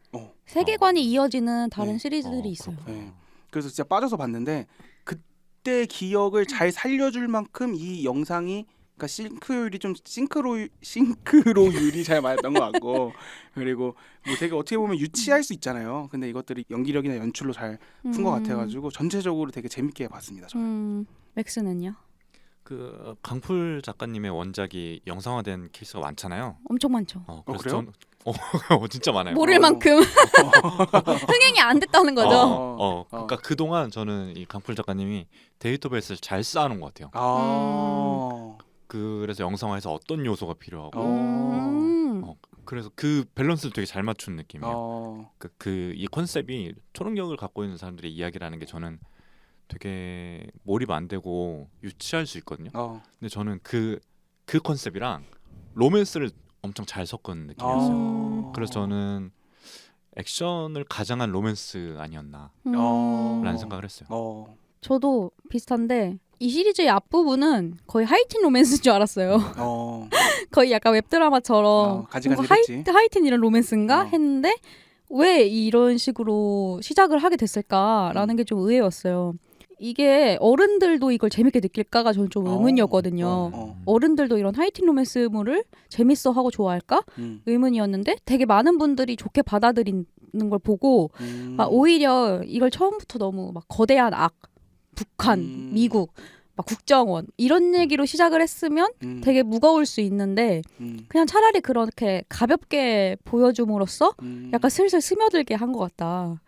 세계관이 이어지는 다른 시리즈들이 있어요. 네. 그래서 진짜 빠져서 봤는데 그때 기억을 잘 살려줄 만큼 이 영상이 그러니까 싱크로율이 좀 싱크로율이 잘 맞았던 것 같고 그리고 뭐 되게 어떻게 보면 유치할 수 있잖아요. 근데 이것들이 연기력이나 연출로 잘 푼 것 같아가지고 전체적으로 되게 재밌게 봤습니다. 저는. 맥스는요? 그 강풀 작가님의 원작이 영상화된 케이스가 많잖아요. 엄청 많죠. 그래서 그래요? 진짜 많아요. 모를 만큼 흥행이 안 됐다는 거죠. 그러니까 그동안 저는 이 강풀 작가님이 데이터베이스를 잘 쌓아놓은 것 같아요. 그래서 영상화에서 어떤 요소가 필요하고 그래서 그 밸런스를 되게 잘 맞춘 느낌이에요. 이 컨셉이 초능력을 갖고 있는 사람들의 이야기라는 게 저는 되게 몰입 안 되고 유치할 수 있거든요. 근데 저는 그 컨셉이랑 로맨스를 엄청 잘 섞은 느낌이었어요. 그래서 저는 액션을 가장한 로맨스 아니었나 라는 생각을 했어요. 저도 비슷한데 이 시리즈의 앞부분은 거의 하이틴 로맨스인 줄 알았어요. 거의 약간 웹드라마처럼 하이틴 이런 로맨스인가 했는데 왜 이런 식으로 시작을 하게 됐을까라는 게 좀 의외였어요. 이게 어른들도 이걸 재밌게 느낄까가 저는 좀 의문이었거든요. 어른들도 이런 하이틴 로맨스물을 재밌어하고 좋아할까? 의문이었는데 되게 많은 분들이 좋게 받아들이는 걸 보고 오히려 이걸 처음부터 너무 막 거대한 악, 북한, 미국, 막 국정원 이런 얘기로 시작을 했으면 되게 무거울 수 있는데 그냥 차라리 그렇게 가볍게 보여줌으로써 약간 슬슬 스며들게 한 것 같다.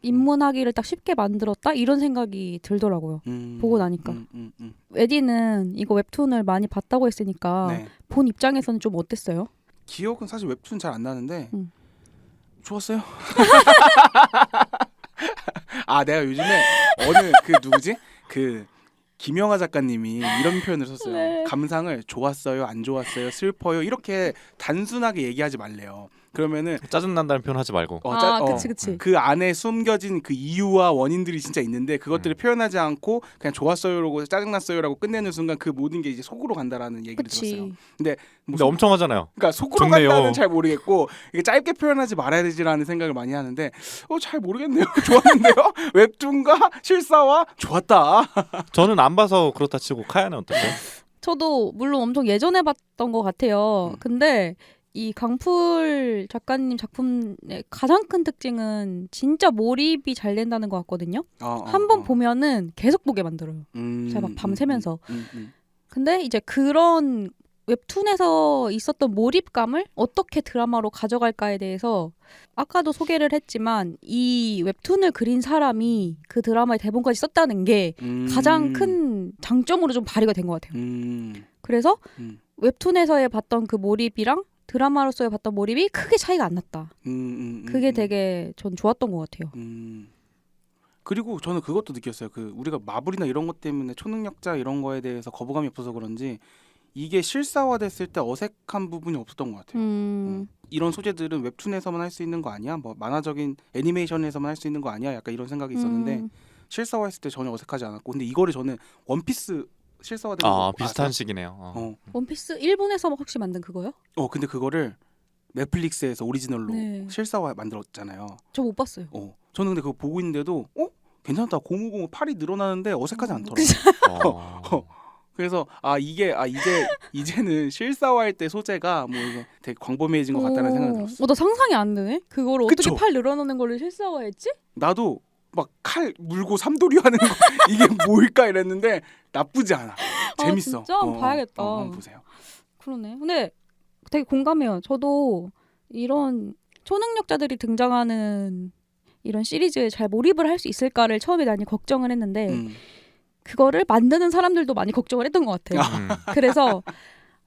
입문하기를 딱 쉽게 만들었다 이런 생각이 들더라고요. 보고 나니까. 에디는 이거 웹툰을 많이 봤다고 했으니까 네. 본 입장에서는 좀 어땠어요? 기억은 사실 웹툰 잘 안 나는데 좋았어요. 아 내가 요즘에 어느 그 누구지? 그 김영하 작가님이 이런 표현을 썼어요. 네. 감상을 좋았어요, 안 좋았어요, 슬퍼요 이렇게 단순하게 얘기하지 말래요. 그러면은 짜증난다는 표현 하지 말고 그치. 그 안에 숨겨진 그 이유와 원인들이 진짜 있는데 그것들을 표현하지 않고 그냥 좋았어요라고 짜증났어요라고 끝내는 순간 그 모든 게 이제 속으로 간다라는 얘기를 들었어요. 근데 근데 엄청 하잖아요. 그러니까 속으로 좋네요. 간다는 잘 모르겠고 이게 짧게 표현하지 말아야 되지라는 생각을 많이 하는데 잘 모르겠네요. 좋았는데요. 웹툰과 실사와 좋았다. 저는 안 봐서 그렇다 치고 카야는 어떠세요? 저도 물론 엄청 예전에 봤던 것 같아요. 근데 이 강풀 작가님 작품의 가장 큰 특징은 진짜 몰입이 잘 된다는 것 같거든요. 한번 보면은 계속 보게 만들어요. 제가 막 밤새면서. 근데 이제 그런 웹툰에서 있었던 몰입감을 어떻게 드라마로 가져갈까에 대해서 아까도 소개를 했지만 이 웹툰을 그린 사람이 그 드라마의 대본까지 썼다는 게 가장 큰 장점으로 좀 발휘가 된 것 같아요. 그래서 웹툰에서의 봤던 그 몰입이랑 드라마로서의 봤던 몰입이 크게 차이가 안 났다. 그게 되게 전 좋았던 것 같아요. 그리고 저는 그것도 느꼈어요. 그 우리가 마블이나 이런 것 때문에 초능력자 이런 거에 대해서 거부감이 없어서 그런지 이게 실사화됐을 때 어색한 부분이 없었던 것 같아요. 이런 소재들은 웹툰에서만 할 수 있는 거 아니야? 뭐 만화적인 애니메이션에서만 할 수 있는 거 아니야? 약간 이런 생각이 있었는데 실사화했을 때 전혀 어색하지 않았고 근데 이거를 저는 원피스 실사화된 거 비슷한 아세요? 식이네요. 원피스 일본에서 혹시 만든 그거요? 근데 그거를 넷플릭스에서 오리지널로 실사화 만들었잖아요. 저 못 봤어요. 저는 근데 그거 보고 있는데도 괜찮다. 고무고무 팔이 늘어나는데 어색하지 않더라고요. 그래서 이제는 실사화할 때 소재가 뭐 이게 되게 광범위해진 것 같다는 생각이 들었어. 나 상상이 안 되네. 그걸 그쵸? 어떻게 팔 늘어나는 거를 실사화했지? 나도 막 칼 물고 삼도류 하는 거 이게 뭘까 이랬는데 나쁘지 않아. 재밌어. 진짜? 봐야겠다. 한번 보세요. 그러네. 근데 되게 공감해요. 저도 이런 초능력자들이 등장하는 이런 시리즈에 잘 몰입을 할 수 있을까를 처음에 많이 걱정을 했는데 그거를 만드는 사람들도 많이 걱정을 했던 것 같아요. 그래서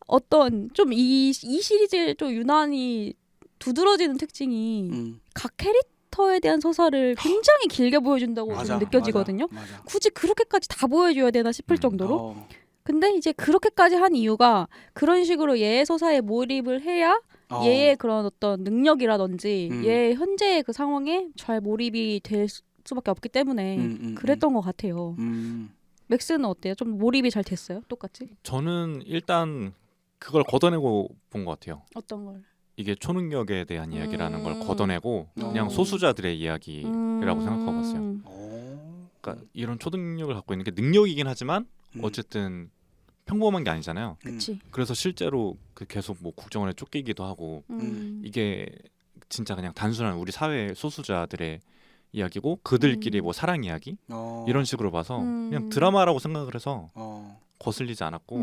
어떤 좀 이 시리즈에 좀 유난히 두드러지는 특징이 각 캐릭터에 대한 서사를 굉장히 길게 보여준다고 좀 느껴지거든요. 맞아. 굳이 그렇게까지 다 보여줘야 되나 싶을 정도로. 근데 이제 그렇게까지 한 이유가 그런 식으로 얘의 서사에 몰입을 해야 얘의 그런 어떤 능력이라든지 얘의 현재의 그 상황에 잘 몰입이 될 수밖에 없기 때문에 그랬던 것 같아요. 맥스는 어때요? 좀 몰입이 잘 됐어요? 똑같이? 저는 일단 그걸 걷어내고 본 것 같아요. 어떤 걸? 이게 초능력에 대한 이야기라는 걸 걷어내고 그냥 소수자들의 이야기라고 생각하고 봤어요. 그러니까 이런 초능력을 갖고 있는 게 능력이긴 하지만 어쨌든 평범한 게 아니잖아요. 그치. 그래서 실제로 그 계속 뭐 국정원에 쫓기기도 하고 이게 진짜 그냥 단순한 우리 사회의 소수자들의 이야기고 그들끼리 뭐 사랑 이야기 이런 식으로 봐서 그냥 드라마라고 생각을 해서 거슬리지 않았고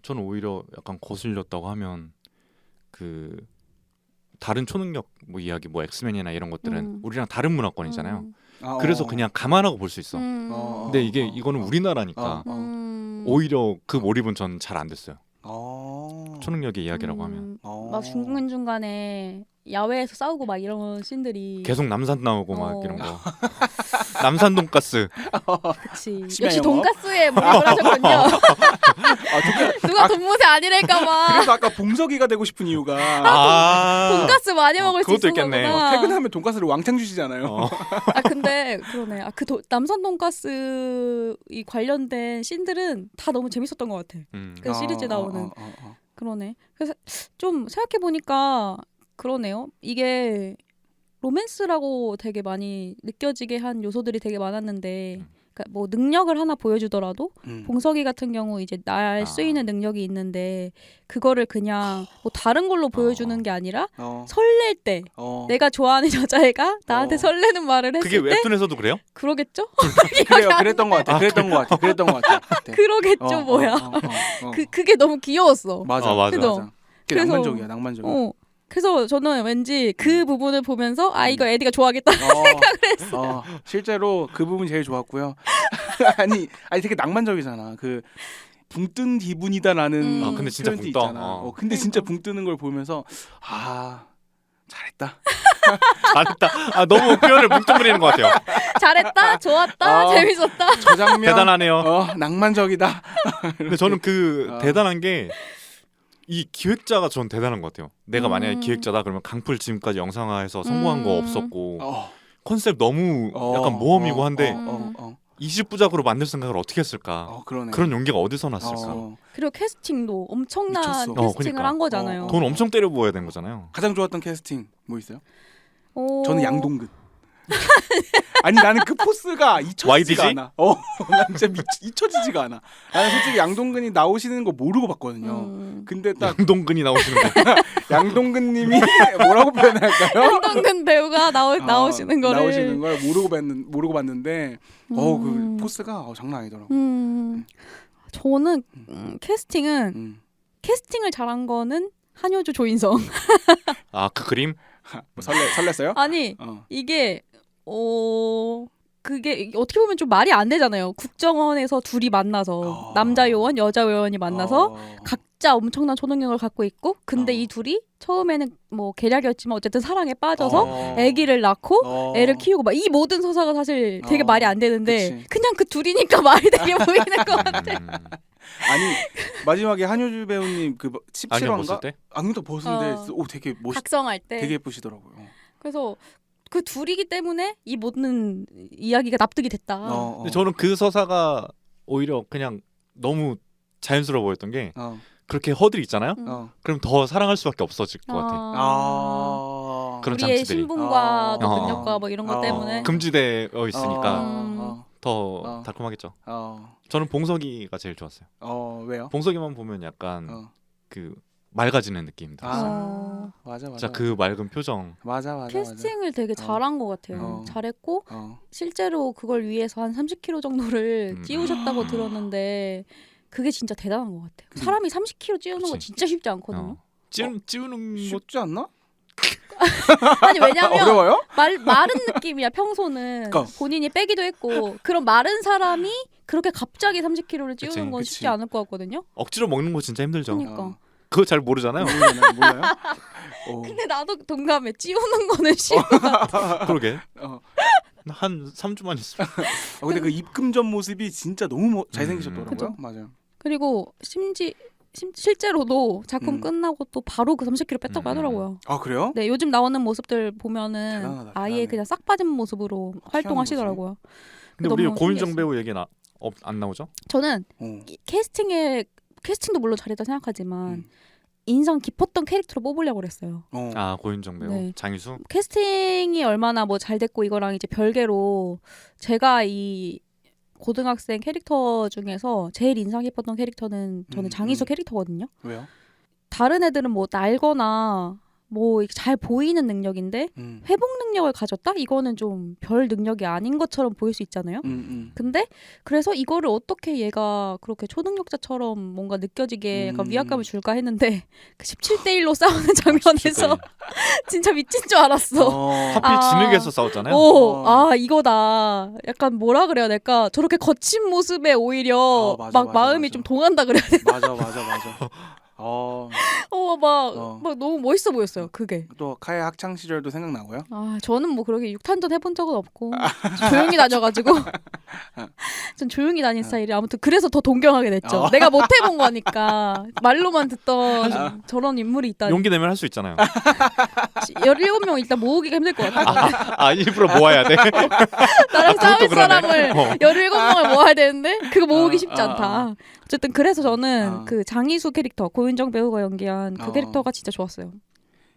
저는 오히려 약간 거슬렸다고 하면 그 다른 초능력 뭐 이야기 뭐 엑스맨이나 이런 것들은 우리랑 다른 문화권이잖아요. 그래서 그냥 감안하고 볼 수 있어. 근데 이거는 우리나라니까 오히려 그 몰입은 전 잘 안 됐어요. 초능력의 이야기라고 하면 막 중간중간에 야외에서 싸우고 막 이런 씬들이 계속 남산 나오고 막 이런 거 남산 돈가스 그치. 심야 역시 영업? 돈가스에 몰입을 하셨군요. 누가 돈무새 아니랄까봐 그래서 아까 봉석이가 되고 싶은 이유가 돈가스 많이 먹을 수 그것도 있었나 있겠네. 보다. 퇴근하면 돈가스를 왕창 주시잖아요. 근데 그러네. 남산 돈가스 이 관련된 씬들은 다 너무 재밌었던 것 같아. 그 시리즈 나오는. 그러네. 그래서 좀 생각해 보니까 그러네요. 이게 로맨스라고 되게 많이 느껴지게 한 요소들이 되게 많았는데, 그러니까 뭐 능력을 하나 보여주더라도 봉석이 같은 경우 이제 날 수 있는 능력이 있는데 그거를 그냥 뭐 다른 걸로 보여주는 게 아니라 설렐 때 내가 좋아하는 여자애가 나한테 설레는 말을 했을 그게 때 웹툰에서도 그래요? 그러겠죠? 그래요. 그랬던 것 같아. 그랬던 것 같아. 그러겠죠, 뭐야. 그게 너무 귀여웠어. 맞아. 맞아. 그죠? 그게 그래서- 낭만적이야. 어. 그래서 저는 왠지 그 부분을 보면서 아 이거 에디가 좋아하겠다 생각을 했어요. 실제로 그 부분이 제일 좋았고요. 아니 되게 낭만적이잖아. 그 붕 뜬 기분이다라는 근데 진짜 표현도 붕 떠. 있잖아. 근데 진짜 붕 뜨는 걸 보면서 잘했다. 잘했다. 너무 표현을 뭉뚱그리는 것 같아요. 잘했다, 좋았다, 재밌었다. 저 장면 대단하네요. 낭만적이다. 근데 저는 대단한 게 이 기획자가 전 대단한 것 같아요. 내가 만약에 기획자다 그러면 강풀 지금까지 영상화해서 성공한 거 없었고 컨셉 너무 약간 모험이고 한데 20부작으로 만들 생각을 어떻게 했을까? 그러네. 그런 용기가 어디서 났을까? 그리고 캐스팅도 엄청난 미쳤어. 캐스팅을 그러니까. 한 거잖아요. 돈 엄청 때려 부어야 된 거잖아요. 가장 좋았던 캐스팅 뭐 있어요? 오. 저는 양동근. 아니 나는 그 포스가 잊혀지지가 YDG? 않아. 난 진짜 잊혀지지가 않아. 나는 솔직히 양동근이 나오시는 거 모르고 봤거든요. 근데 딱 양동근이 나오시는 거. 양동근님이 뭐라고 표현할까요? 양동근 배우가 나오시는 거를 나오시는 걸 모르고 봤는데 그 포스가 장난 아니더라고. 저는 캐스팅을 잘한 거는 한효주 조인성. 그 그림? 뭐 설렜어요? 아니 이게 그게 어떻게 보면 좀 말이 안 되잖아요. 국정원에서 둘이 만나서 남자 요원, 여자 요원이 만나서 각자 엄청난 초능력을 갖고 있고 근데 이 둘이 처음에는 뭐 계략이었지만 어쨌든 사랑에 빠져서 아기를 낳고 애를 키우고 막 이 모든 서사가 사실 되게 말이 안 되는데 그치. 그냥 그 둘이니까 말이 되게 보이는 것 같아. 아니 마지막에 한효주 배우님 그 안경 벗을 17화인가? 때? 안경도 벗은데 되게 각성할 때. 되게 예쁘시더라고요. 그래서 그 둘이기 때문에 이 모든 이야기가 납득이 됐다. 근데 저는 그 서사가 오히려 그냥 너무 자연스러워 보였던 게 그렇게 허들이 있잖아요. 그럼 더 사랑할 수밖에 없어질 것 같아. 그런 우리의 장치들이 신분과 또 능력과 뭐 이런 것 때문에 금지되어 있으니까 더 달콤하겠죠. 저는 봉석이가 제일 좋았어요. 왜요? 봉석이만 보면 약간 그 맑아지는 느낌 들었어요. 맞아. 진짜 그 맑은 표정. 맞아. 캐스팅을 되게 잘한 것 같아요. 잘했고 실제로 그걸 위해서 한 30kg 정도를 찌우셨다고 들었는데 그게 진짜 대단한 것 같아요. 사람이 30kg 찌우는 거 진짜 쉽지 않거든요. 찌우는 것 쉽지 않나? 아니 왜냐면 어려워요? 마른 느낌이야 평소는. 그러니까. 본인이 빼기도 했고 그런 마른 사람이 그렇게 갑자기 30kg를 찌우는 건 그치. 쉽지 않을 것 같거든요. 억지로 먹는 거 진짜 힘들죠. 그러니까. 그거 잘 모르잖아요. 몰라요? 근데 나도 동감해. 찌우는 거는 쉬운 것 같아. 그러게. 한 3주만 있으면. 근데 그 입금전 모습이 진짜 너무 잘생기셨더라고요. 그죠? 맞아요. 그리고 실제로도 작품 끝나고 또 바로 그 30kg 뺐다고 하더라고요. 그래요? 네, 요즘 나오는 모습들 보면은 대단하다, 아예 대단해. 그냥 싹 빠진 모습으로 활동하시더라고요. 근데 우리 너무 고윤정 신기했어요. 배우 얘기는 안 나오죠? 저는 이 캐스팅도 물론 잘했다 생각하지만 인상 깊었던 캐릭터로 뽑으려고 그랬어요. 고윤정 배우. 네. 장희수. 캐스팅이 얼마나 뭐 잘 됐고 이거랑 이제 별개로 제가 이 고등학생 캐릭터 중에서 제일 인상 깊었던 캐릭터는 저는 장희수 캐릭터거든요. 왜요? 다른 애들은 뭐 날거나 뭐 잘 보이는 능력인데 회복 능력을 가졌다? 이거는 좀 별 능력이 아닌 것처럼 보일 수 있잖아요. 근데 그래서 이거를 어떻게 얘가 그렇게 초능력자처럼 뭔가 느껴지게 약간 위압감을 줄까 했는데 그 17대 1로 싸우는 장면에서 진짜 미친 줄 알았어. 하필 진흙에서 싸웠잖아요. 이거다. 약간 뭐라 그래야 될까? 저렇게 거친 모습에 오히려 맞아, 막 마음이 좀 동한다 그래야 되나? 맞아. 막 너무 멋있어 보였어요. 그게. 또 카의 학창 시절도 생각나고요. 저는 뭐 그렇게 육탄전 해본 적은 없고 조용히 다녀가지고 전 조용히 다닌 스타일이 아무튼 그래서 더 동경하게 됐죠. 내가 못 해본 거니까 말로만 듣던 저런 인물이 있다니. 용기 내면 할 수 있잖아요. 17명 일단 모으기가 힘들 것 같아. 일부러 모아야 돼. 나랑 싸울 그것도 그러네. 사람을 17명을 모아야 되는데 그거 모으기 쉽지 않다. 어쨌든 그래서 저는 그 장희수 캐릭터 고윤정 배우가 연기한 그 캐릭터가 진짜 좋았어요.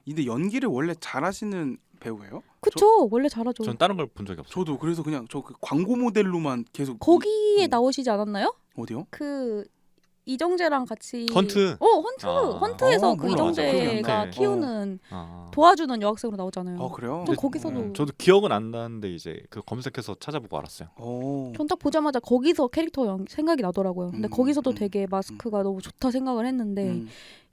근데 연기를 원래 잘하시는 배우예요? 그쵸. 원래 잘하죠. 전 다른 걸 본 적이 없어요. 저도 그래서 그냥 저 그 광고 모델로만 계속 거기에 나오시지 않았나요? 어디요? 그 이정재랑 같이 헌트. 헌트에서 그 몰라. 이정재가 맞아. 키우는 아. 도와주는 여학생으로 나오잖아요. 그래요? 또 거기서도 저도 기억은 안 나는데 이제 그 검색해서 찾아보고 알았어요. 전 딱 보자마자 거기서 캐릭터 생각이 나더라고요. 근데 거기서도 되게 마스크가 너무 좋다 생각을 했는데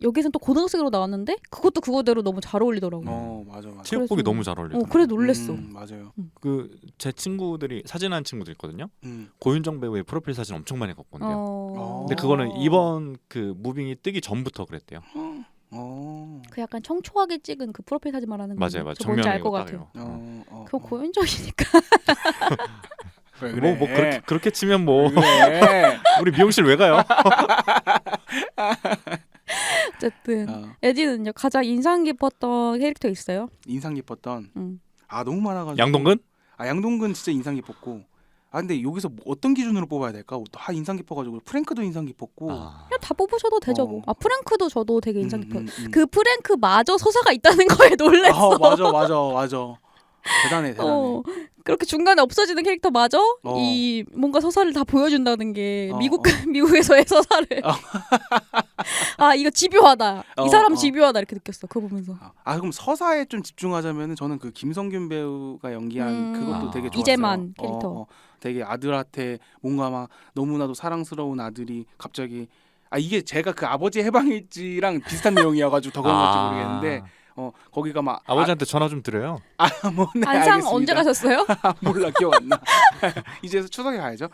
여기선 또 고등학생으로 나왔는데 그것도 그거대로 너무 잘 어울리더라고요. 맞아. 체육복이 그래서- 너무 잘 어울리더라고요. 그래 놀랬어. 맞아요. 그 제 친구들이 사진한 친구들 있거든요. 음. 고윤정 배우의 프로필 사진 엄청 많이 걷거든요. 근데 어. 그거는 이번 그 무빙이 뜨기 전부터 그랬대요. 그 약간 청초하게 찍은 그 프로필 사진 말하는 거 맞아요. 저 뭔지 알 것 정면이고 같아요. 따로. 그거 고현정이니까. 왜 그래? 뭐 그렇게 치면 뭐 그래. 우리 미용실 왜 가요? 어쨌든 에디는요 가장 인상 깊었던 캐릭터 있어요? 인상 깊었던 응. 너무 많아가지고 양동근? 양동근 진짜 인상 깊었고 근데 여기서 뭐 어떤 기준으로 뽑아야 될까? 다 인상 깊어가지고 프랭크도 인상 깊었고 그냥 다 뽑으셔도 되죠 뭐. 프랭크도 저도 되게 인상 깊어요. 음. 그 프랭크마저 서사가 있다는 거에 놀랬어. 맞아. 대단해. 그렇게 중간에 없어지는 캐릭터마저 이 뭔가 서사를 다 보여준다는 게 미국에서의 서사를 이거 집요하다. 이 사람 집요하다 이렇게 느꼈어. 그거 보면서. 그럼 서사에 좀 집중하자면은 저는 그 김성균 배우가 연기한 그것도 되게 좋았어요. 이재만 캐릭터. 되게 아들한테 뭔가 막 너무나도 사랑스러운 아들이 갑자기 이게 제가 그 아버지 해방일지랑 비슷한 내용이어가지고 더 그런 건지 모르겠는데 거기가 막 아버지한테 전화 좀 드려요. 네, 안상 알겠습니다. 언제 가셨어요? 몰라 기억 안 나. 이제 추석에 가야죠.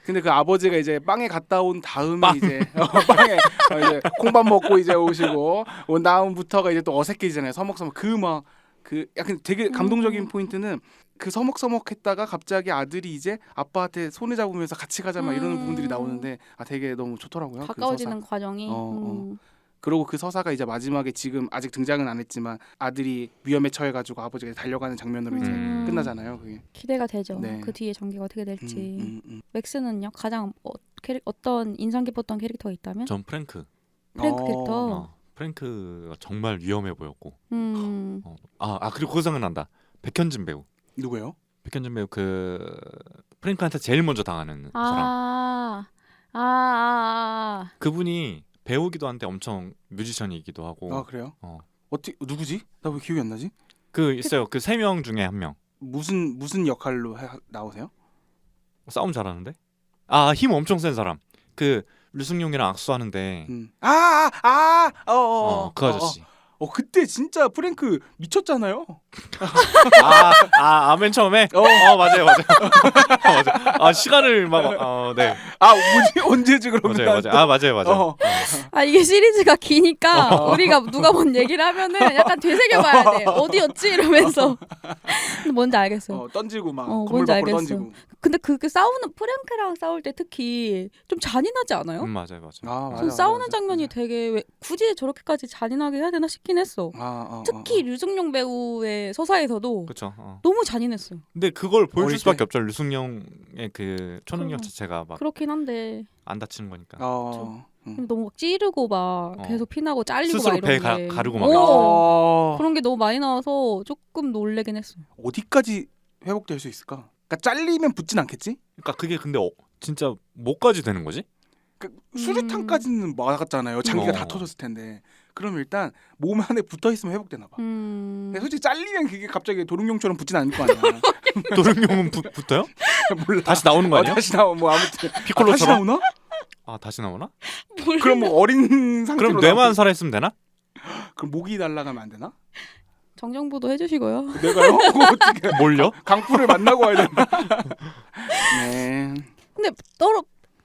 근데 그 아버지가 이제 빵에 갔다 온 다음에 이제 빵에 이제 콩밥 먹고 이제 오시고 온 다음부터가 이제 또 어색해지잖아요. 서먹서먹 그 약간 되게 감동적인 포인트는 그 서먹서먹했다가 갑자기 아들이 이제 아빠한테 손을 잡으면서 같이 가자 막 이러는 부분들이 나오는데 되게 너무 좋더라고요. 가까워지는 그 과정이. 그리고 그 서사가 이제 마지막에 지금 아직 등장은 안 했지만 아들이 위험에 처해가지고 아버지가 달려가는 장면으로 이제 끝나잖아요. 그게. 기대가 되죠. 네. 그 뒤에 전개가 어떻게 될지. 맥스는요 가장 어떤 인상 깊었던 캐릭터가 있다면? 전 프랭크. 캐릭터. 프랭크가 정말 위험해 보였고. 음. 그리고 그거 생각난다. 백현진 배우. 누구예요? 백현진 배우 그 프랭크한테 제일 먼저 당하는 사람. 그분이 배우기도 한데 엄청 뮤지션이기도 하고. 그래요? 어떻게 누구지? 나 왜 기억이 안 나지? 그 있어요. 그 3명 중에 1명. 무슨 역할로 나오세요? 싸움 잘하는데? 힘 엄청 센 사람. 그 류승룡이랑 악수하는데. 그 아저씨. 그때 진짜 프랭크 미쳤잖아요. 맨 처음에? 맞아요. 맞아. 시간을 막 네. 뭐지? 언제지 그러면? 맞아요. 이게 시리즈가 기니까 우리가 누가 뭔 얘기를 하면은 약간 되새겨봐야 돼. 어디였지? 이러면서. 근데 뭔지 알겠어. 던지고 막 뭔지 알겠어. 던지고. 근데 그게 프랭크랑 싸울 때 특히 좀 잔인하지 않아요? 맞아요. 전 싸우는 장면이 되게 굳이 저렇게까지 잔인하게 해야 되나 싶긴 했어. 특히 류승룡 배우의 서사에서도 그렇죠. 너무 잔인했어요. 근데 그걸 보여줄 수밖에 없죠. 류승룡의 그 초능력 자체가 막 그렇긴 한데 안 다치는 거니까. 너무 막 찌르고 막 계속 피나고 잘리고 스스로 막 이런 배 게 가르고 막 그런 게 너무 많이 나와서 조금 놀래긴 했어. 어디까지 회복될 수 있을까? 그러니까 잘리면 붙진 않겠지? 그러니까 그게 근데 진짜 뭐까지 되는 거지? 수류탄까지는 막았잖아요. 장기가 다 터졌을 텐데. 그럼 일단 몸 안에 붙어 있으면 회복되나 봐. 근데 솔직히 잘리면 그게 갑자기 도롱뇽처럼 붙진 않을 거 아니야. 도롱뇽은 붙어요? 몰라. 다시 나오는 거 아니야? 다시 나오면 아무튼 피콜로처럼? 다시 나오나? 다시 나오나? 그럼 뭐 어린 상태로 그럼 뇌만 살아있으면 되나? 그럼 목이 날아가면 안 되나? 정정보도 해주시고요. 내가요? 어떻게 뭘요? 강풀을 만나고 와야 되나? 네. 근데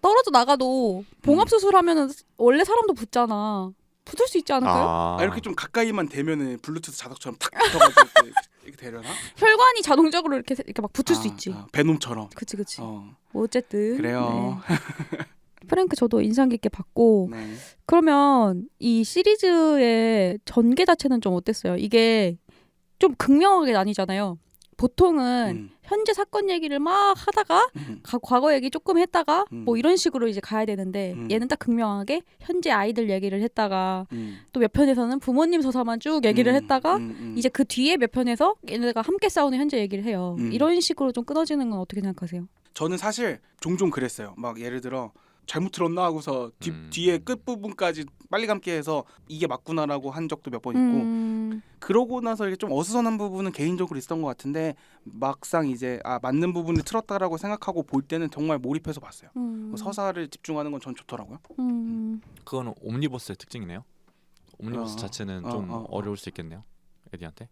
떨어져 나가도 봉합 수술하면은 원래 사람도 붙잖아. 붙을 수 있지 않을까요? 이렇게 좀 가까이만 대면은 블루투스 자석처럼 탁 붙어가지고 이렇게 되려나? 혈관이 자동적으로 이렇게 막 붙을 수 있지. 베놈처럼. 그치. 뭐 어쨌든 그래요. 네. 프랭크 저도 인상 깊게 봤고 네. 그러면 이 시리즈의 전개 자체는 좀 어땠어요? 이게 좀 극명하게 나뉘잖아요. 보통은 현재 사건 얘기를 막 하다가 과거 얘기 조금 했다가 뭐 이런 식으로 이제 가야 되는데 얘는 딱 극명하게 현재 아이들 얘기를 했다가 또 몇 편에서는 부모님 서사만 쭉 얘기를 했다가 이제 그 뒤에 몇 편에서 얘네가 함께 싸우는 현재 얘기를 해요. 이런 식으로 좀 끊어지는 건 어떻게 생각하세요? 저는 사실 종종 그랬어요. 막 예를 들어 잘못 들었나 하고서 뒤에 끝 부분까지 빨리 감기 해서 이게 맞구나라고 한 적도 몇 번 있고 그러고 나서 이게 좀 어수선한 부분은 개인적으로 있었던 것 같은데 막상 이제 맞는 부분을 틀었다라고 생각하고 볼 때는 정말 몰입해서 봤어요. 서사를 집중하는 건 전 좋더라고요. 그거는 옴니버스의 특징이네요. 옴니버스 자체는 좀 어려울 수 있겠네요. 에디한테.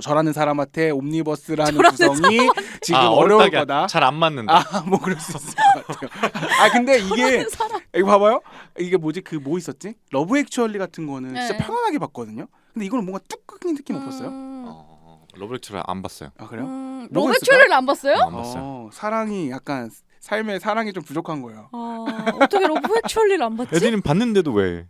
저라는 사람한테 옴니버스라는 구성이 지금 어려울 거다. 잘 안 맞는다. 뭐 그럴 수 있을 것 같아요. 근데 이게 이거 봐봐요. 이게 뭐지? 그 뭐 있었지? 러브 액츄얼리 같은 거는 진짜 편안하게 봤거든요. 근데 이거는 뭔가 뚝 끊긴 느낌 없었어요? 러브 액츄얼리 안 봤어요. 그래요? 러브 액츄얼리를 안 봤어요? 안 봤어요. 사랑이 약간 삶에 사랑이 좀 부족한 거예요. 어떻게 러브 액츄얼리를 안 봤지? 에디는 봤는데도 왜?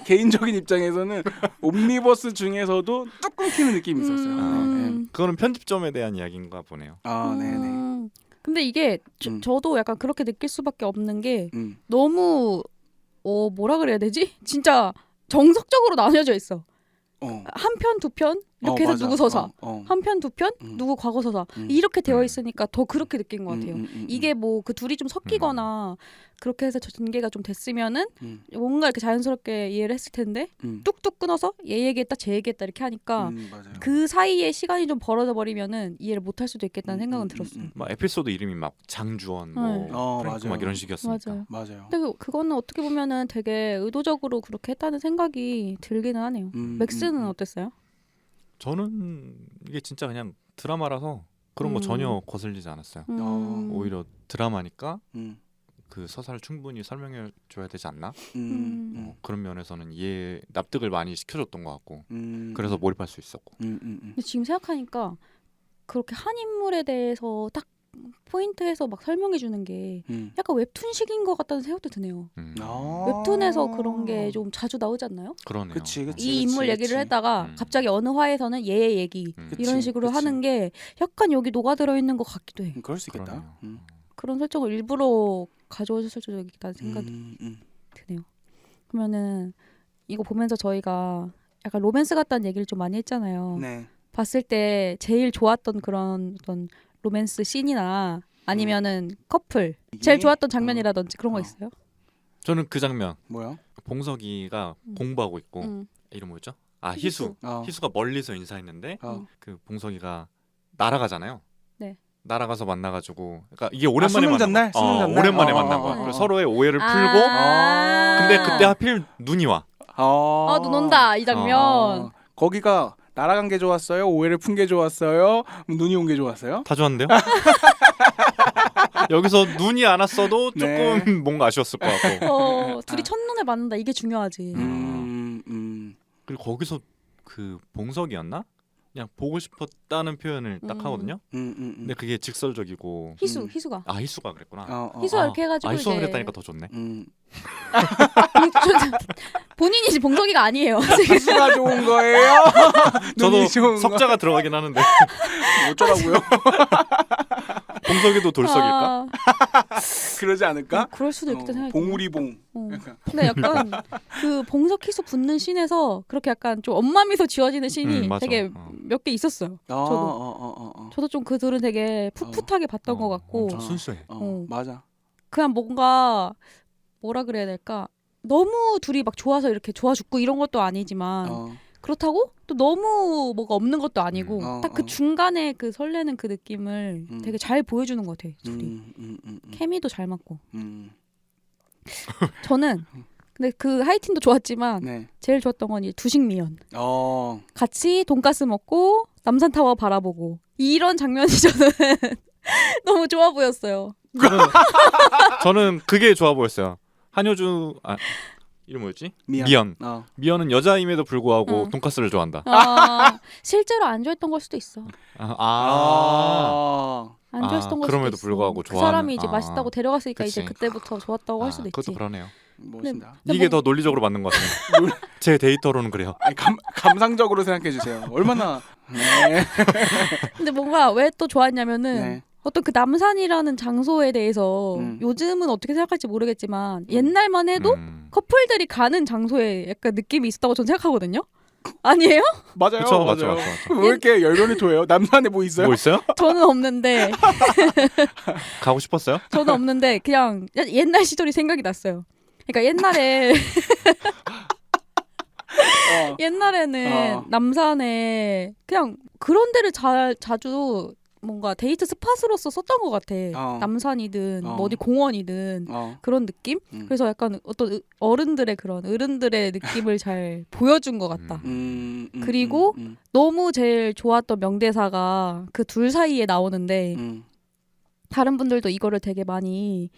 개인적인 입장에서는 옴니버스 중에서도 뚝 끊기는 느낌이 있었어요. 그거는 편집점에 대한 이야기인가 보네요. 네네. 근데 이게 저도 약간 그렇게 느낄 수밖에 없는 게 너무 뭐라 그래야 되지? 진짜 정석적으로 나뉘어져 있어. 한 편, 두 편 이렇게 해서 맞아. 누구 서사, 한 편, 두 편 누구 과거 서사 이렇게 되어 있으니까 더 그렇게 느낀 것 같아요. 이게 뭐 그 둘이 좀 섞이거나 그렇게 해서 전개가 좀 됐으면은 뭔가 이렇게 자연스럽게 이해를 했을 텐데 뚝뚝 끊어서 얘 얘기했다 쟤 얘기했다 이렇게 하니까 그 사이에 시간이 좀 벌어져 버리면은 이해를 못할 수도 있겠다는 생각은 들었어요. 막 에피소드 이름이 막 장주원, 뭐 프랭크 막 이런 식이었으니까. 맞아요. 근데 그거는 어떻게 보면은 되게 의도적으로 그렇게 했다는 생각이 들기는 하네요. 맥스는 어땠어요? 저는 이게 진짜 그냥 드라마라서 그런 거 전혀 거슬리지 않았어요. 오히려 드라마니까 그 서사를 충분히 설명해 줘야 되지 않나? 그런 면에서는 이해 납득을 많이 시켜줬던 것 같고 그래서 몰입할 수 있었고. 근데 지금 생각하니까 그렇게 한 인물에 대해서 딱 포인트에서 막 설명해 주는 게 약간 웹툰식인 것 같다는 생각도 드네요. 웹툰에서 그런 게 좀 자주 나오지 않나요? 그러네요. 이 인물 얘기를 했다가 갑자기 어느 화에서는 얘의 얘기 이런 식으로 하는 게 약간 여기 녹아들어 있는 것 같기도 해. 그럴 수 있겠다. 그런 설정을 일부러 가져오셨을 수도 있다는 생각이 드네요. 그러면은 이거 보면서 저희가 약간 로맨스 같다는 얘기를 좀 많이 했잖아요. 네. 봤을 때 제일 좋았던 그런 어떤 로맨스 씬이나 아니면은 커플 제일 좋았던 장면이라든지 그런 거 있어요? 저는 그 장면. 뭐야? 봉석이가 공부하고 있고 이름 뭐였죠? 희수. 희수가 멀리서 인사했는데 그 봉석이가 날아가잖아요. 네. 날아가서 만나가지고, 그러니까 이게 오랜만에 수능 전날? 오랜만에 만난 거야. 그래서 서로의 오해를 풀고, 근데 그때 하필 눈이 와. 눈 온다 이 장면. 거기가 날아간 게 좋았어요? 오해를 푼 게 좋았어요? 눈이 온 게 좋았어요? 다 좋았는데요? 여기서 눈이 안 왔어도 조금 뭔가 아쉬웠을 것 같고. 둘이 첫눈에 맞는다 이게 중요하지. 그리고 거기서 그 봉석이었나? 그냥 보고 싶었다는 표현을 딱 하거든요. 근데 그게 직설적이고. 희수가. 희수가 그랬구나. 희수가 이렇게 해가지고 희수가 그랬다니까 더 좋네. 본인이지 봉석이가 아니에요. 희수가 좋은 거예요? 저도 석자가 들어가긴 하는데. 어쩌라고요? 봉석이도 돌석일까? 그러지 않을까? 그럴 수도 있겠다 생각이. 봉우리봉. 근데 약간 그 봉석 희수 붙는 씬에서 그렇게 약간 좀 엄마 미소 지어지는 씬이 되게 몇 개 있었어요. 저도 좀 그 둘은 되게 풋풋하게 봤던 것 같고. 순수해. 맞아. 그냥 뭔가 뭐라 그래야 될까? 너무 둘이 막 좋아서 이렇게 좋아 죽고 이런 것도 아니지만 그렇다고 또 너무 뭐가 없는 것도 아니고 딱 그 중간에 그 설레는 그 느낌을 되게 잘 보여주는 것 같아. 둘이 케미도 잘 맞고. 저는 근데 그 하이틴도 좋았지만 제일 좋았던 건 이 두식미연. 같이 돈가스 먹고 남산타워 바라보고 이런 장면이 저는 너무 좋아 보였어요. 저는 그게 좋아 보였어요. 한효주 이름 뭐였지? 미연. 미연은 여자임에도 불구하고 돈가스를 좋아한다. 실제로 안 좋아했던 걸 수도 있어. 안 좋아했던 걸 그럼에도 수도 불구하고 있어. 좋아하는. 그 사람이 이제 맛있다고 데려갔으니까 그치. 이제 그때부터 좋았다고 할 수도 있지. 그것도 그러네요. 멋있다. 이게 더 논리적으로 맞는 것 같아요. 제 데이터로는 그래요. 감상적으로 생각해 주세요. 얼마나. 근데 뭔가 왜 또 좋았냐면은 어떤 그 남산이라는 장소에 대해서 요즘은 어떻게 생각할지 모르겠지만 옛날만 해도 커플들이 가는 장소에 약간 느낌이 있었다고 저는 생각하거든요. 아니에요? 맞아요. 그쵸, 맞아요. 맞죠. 왜 이렇게 열변이 토해요? 남산에 뭐 있어요? 뭐 있어요? 저는 없는데 가고 싶었어요? 저는 없는데 그냥 옛날 시절이 생각이 났어요. 그러니까 옛날에 옛날에는 남산에 그냥 그런 데를 자주 뭔가 데이트 스팟으로서 썼던 것 같아. 남산이든 뭐 어디 공원이든 그런 느낌? 그래서 약간 어떤 어른들의 그런 어른들의 느낌을 잘 보여준 것 같다. 그리고 너무 제일 좋았던 명대사가 그 둘 사이에 나오는데 다른 분들도 이거를 되게 많이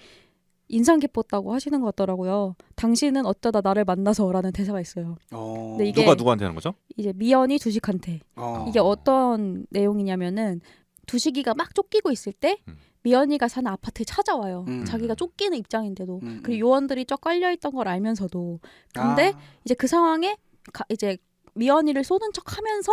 인상 깊었다고 하시는 것 같더라고요. 당신은 어쩌다 나를 만나서라는 대사가 있어요. 근데 이게 누가 누구한테 하는 거죠? 이제 미연이 두식한테. 이게 어떤 내용이냐면은 두식이가 막 쫓기고 있을 때 미연이가 사는 아파트에 찾아와요. 자기가 쫓기는 입장인데도. 그리고 요원들이 쫙 깔려있던 걸 알면서도. 근데 이제 그 상황에 이제 미연이를 쏘는 척하면서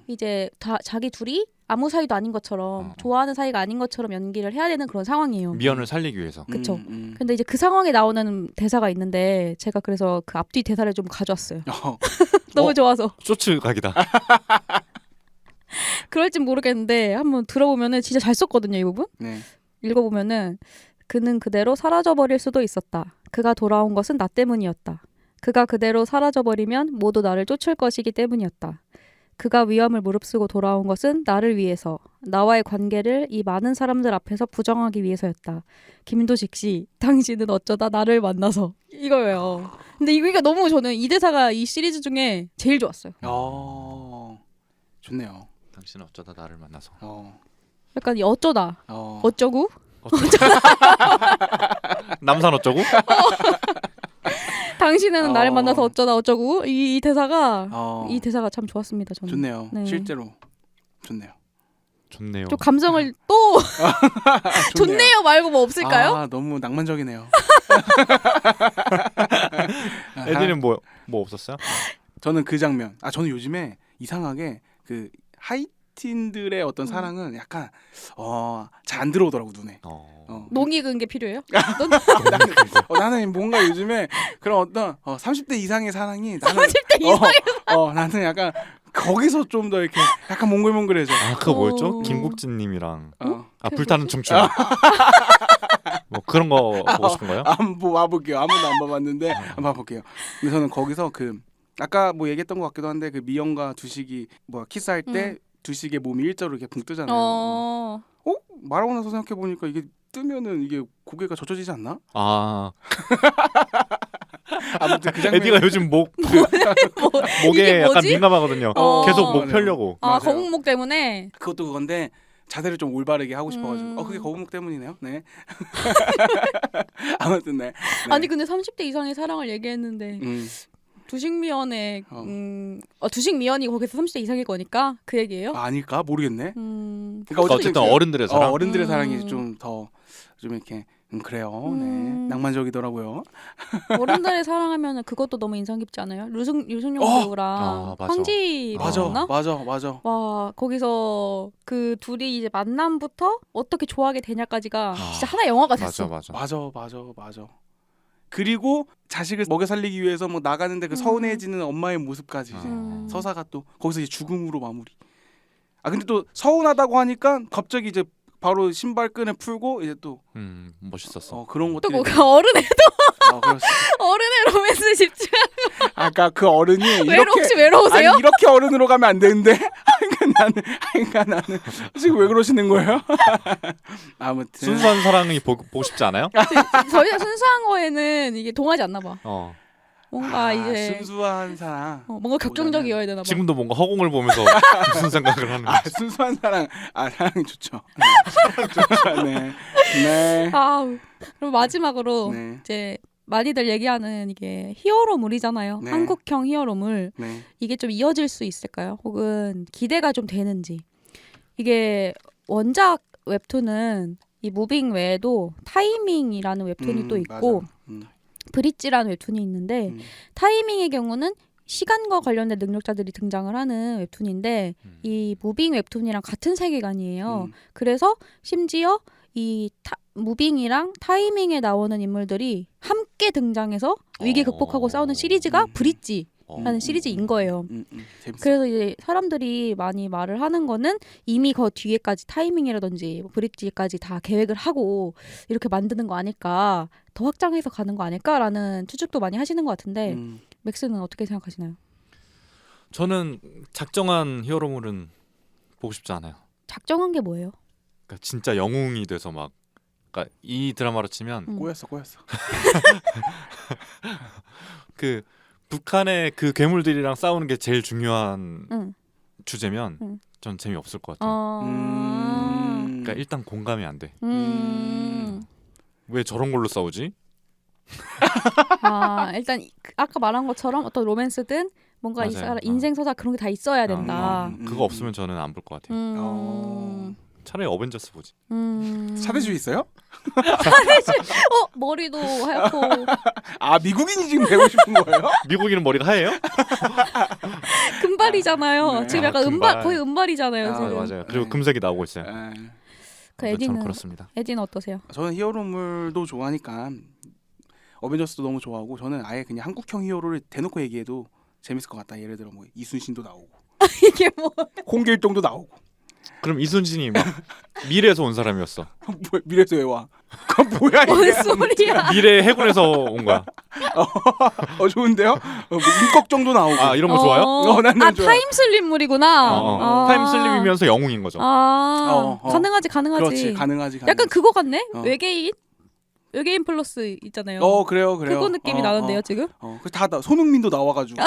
이제 자기 둘이 아무 사이도 아닌 것처럼 좋아하는 사이가 아닌 것처럼 연기를 해야 되는 그런 상황이에요. 미연을 살리기 위해서. 그쵸. 근데 이제 그 상황에 나오는 대사가 있는데 제가 그래서 그 앞뒤 대사를 좀 가져왔어요. 너무 좋아서. 쇼츠 각이다. 그럴진 모르겠는데 한번 들어보면은 진짜 잘 썼거든요, 이 부분. 네. 읽어보면은 그는 그대로 사라져버릴 수도 있었다. 그가 돌아온 것은 나 때문이었다. 그가 그대로 사라져버리면 모두 나를 쫓을 것이기 때문이었다. 그가 위험을 무릅쓰고 돌아온 것은 나를 위해서, 나와의 관계를 이 많은 사람들 앞에서 부정하기 위해서였다. 김도식 씨, 당신은 어쩌다 나를 만나서. 이거예요. 근데 이거 너무 저는 이 대사가 이 시리즈 중에 제일 좋았어요. 좋네요. 당신은 어쩌다 나를 만나서. 약간 이 어쩌다, 어쩌고? 남산 어쩌고? 당신은 나를 만나서 어쩌다 어쩌고 이 대사가 참 좋았습니다. 저는. 좋네요. 네. 실제로 좋네요. 좋네요. 좀 감성을 또 좋네요 말고 뭐 없을까요? 너무 낭만적이네요. 애들은 뭐 없었어요? 저는 그 장면. 저는 요즘에 이상하게 그 하이틴들의 어떤 사랑은 약간 잘 안 들어오더라고 눈에. 농이 그은 게 필요해요? 나는 뭔가 요즘에 그런 어떤 30대 이상의 사랑이 나는 30대 이상의 나는 약간 거기서 좀 더 이렇게 약간 몽글몽글해져. 그거 뭐였죠? 김국진님이랑 불타는 청춘. 뭐 그런 거 보고 싶은 거예요? 한번 와볼게요. 아무도 안 봐봤는데 한번 봐볼게요. 근데 저는 거기서 그 아까 뭐 얘기했던 것 같기도 한데 그 미연과 두식이 키스할 때 두식의 몸이 일자로 이렇게 붕 뜨잖아요. 말하고 나서 생각해 보니까 이게 뜨면은 이게 고개가 젖혀지지 않나? 아무튼 그 장면. 에디가 요즘 목에 약간 민감하거든요. 계속 목 펴려고. 거북목 때문에. 그것도 그건데 자세를 좀 올바르게 하고 싶어가지고 그게 거북목 때문이네요. 네. 아무튼 네. 아니 근데 30대 이상의 사랑을 얘기했는데 두식미연의 두식미연이 거기서 30대 이상일 거니까 그 얘기예요? 아닐까 모르겠네. 그러니까 어쨌든 어른들의 사랑. 어른들의 사랑이 좀 더 좀 이렇게 그래요. 네. 낭만적이더라고요. 어른들의 사랑하면은 그것도 너무 인상 깊지 않아요? 류승룡 배우랑 황지 맞아. 와 거기서 그 둘이 이제 만남부터 어떻게 좋아하게 되냐까지가 진짜 하나의 영화가 됐어. 맞아. 그리고 자식을 먹여 살리기 위해서 뭐 나가는데 그 서운해지는 엄마의 모습까지 이제 서사가 또 거기서 이제 죽음으로 마무리. 근데 또 서운하다고 하니까 갑자기 이제 바로 신발끈을 풀고 이제 또 멋있었어. 그런 것들이 또 뭐가 어른의 로맨스 집중. 아까 그 어른이 혹시 외로우세요? 아니 이렇게 어른으로 가면 안 되는데. 나는 지금 왜 그러시는 거예요? 아무튼 순수한 사랑이 보고 싶지 않아요? 저희가 순수한 거에는 이게 동하지 않나 봐. 뭔가 이제 순수한 사랑. 뭔가 격정적이어야 되나 봐. 지금도 뭔가 허공을 보면서 무슨 생각을 하는 거지? 순수한 사랑. 사랑이 좋죠. 좋죠. 네. 그럼 마지막으로 이제 많이들 얘기하는 이게 히어로물이잖아요. 네. 한국형 히어로물. 네. 이게 좀 이어질 수 있을까요? 혹은 기대가 좀 되는지. 이게 원작 웹툰은 이 무빙 외에도 타이밍이라는 웹툰이 또 있고 브릿지라는 웹툰이 있는데 타이밍의 경우는 시간과 관련된 능력자들이 등장을 하는 웹툰인데 이 무빙 웹툰이랑 같은 세계관이에요. 그래서 심지어 이 무빙이랑 타이밍에 나오는 인물들이 함께 등장해서 위기 극복하고 싸우는 시리즈가 브릿지 하는 시리즈인 거예요. 재밌어. 그래서 이제 사람들이 많이 말을 하는 거는 이미 그 뒤에까지 타이밍이라든지 뭐 브릿지까지 다 계획을 하고 이렇게 만드는 거 아닐까, 더 확장해서 가는 거 아닐까라는 추측도 많이 하시는 것 같은데 맥스는 어떻게 생각하시나요? 저는 작정한 히어로물은 보고 싶지 않아요. 작정한 게 뭐예요? 그러니까 진짜 영웅이 돼서 막, 그러니까 이 드라마로 치면 꼬였어. 그 북한의 그 괴물들이랑 싸우는 게 제일 중요한 주제면 전 재미 없을 것 같아요. 그러니까 일단 공감이 안 돼. 왜 저런 걸로 싸우지? 일단 아까 말한 것처럼 어떤 로맨스든 뭔가 맞아요. 인생 서사 그런 게 다 있어야 된다. 그거 없으면 저는 안 볼 것 같아요. 차라리 어벤져스 보지. 사대주의 있어요? 머리도 하얗고. 미국인이 지금 되고 싶은 거예요? 미국인은 머리가 하얘요? 금발이잖아요. 네. 지금 약간 금발. 거의 은발이잖아요. 지금. 맞아요. 그리고 금색이 나오고 있어요. 그 저는 그렇습니다. 에디는 어떠세요? 저는 히어로물도 좋아하니까 어벤져스도 너무 좋아하고, 저는 아예 그냥 한국형 히어로를 대놓고 얘기해도 재밌을 것 같다. 예를 들어 뭐 이순신도 나오고 이게 뭐? 홍길동도 나오고. 그럼 이순신이 막 미래에서 온 사람이었어. 미래에서 왜 와? 그건 뭐야 이게? 뭔 소리야? 미래 해군에서 온 거야. 좋은데요? 뭐 임꺽정도 나오고. 이런 거 좋아요? 나는 좋아. 타임슬립물이구나. 타임슬립이면서 영웅인 거죠. 가능하지. 그렇지, 가능하지. 약간 그거 같네. 외계인 플러스 있잖아요. 그래요. 그거 느낌이 나는데요 지금. 다 손흥민도 나와가지고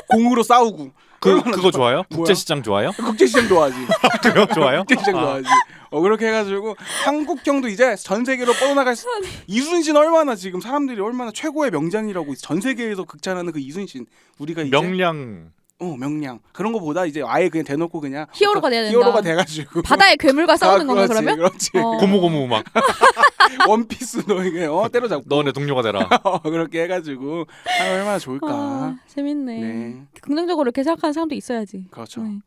공으로 싸우고. 그거 좋아요? 국제시장 좋아요? 국제시장 좋아하지. 그거 좋아요? 국제시장 좋아하지. 그렇게 해가지고 한국경도 이제 전 세계로 뻗어나갈 이순신 얼마나 지금 사람들이 얼마나 최고의 명장이라고 전 세계에서 극찬하는 그 이순신, 우리가 이제 명량. 명량 그런 거보다 이제 아예 그냥 대놓고 그냥 히어로가 돼야 된다. 히어로가 돼가지고 바다의 괴물과 싸우는 건가 그러면? 그렇지. 고무고무 막 원피스 너에게 때려잡고 너네 동료가 되라. 그렇게 해가지고 얼마나 좋을까. 재밌네. 네. 긍정적으로 이렇게 생각하는 사람도 있어야지. 그렇죠. 네.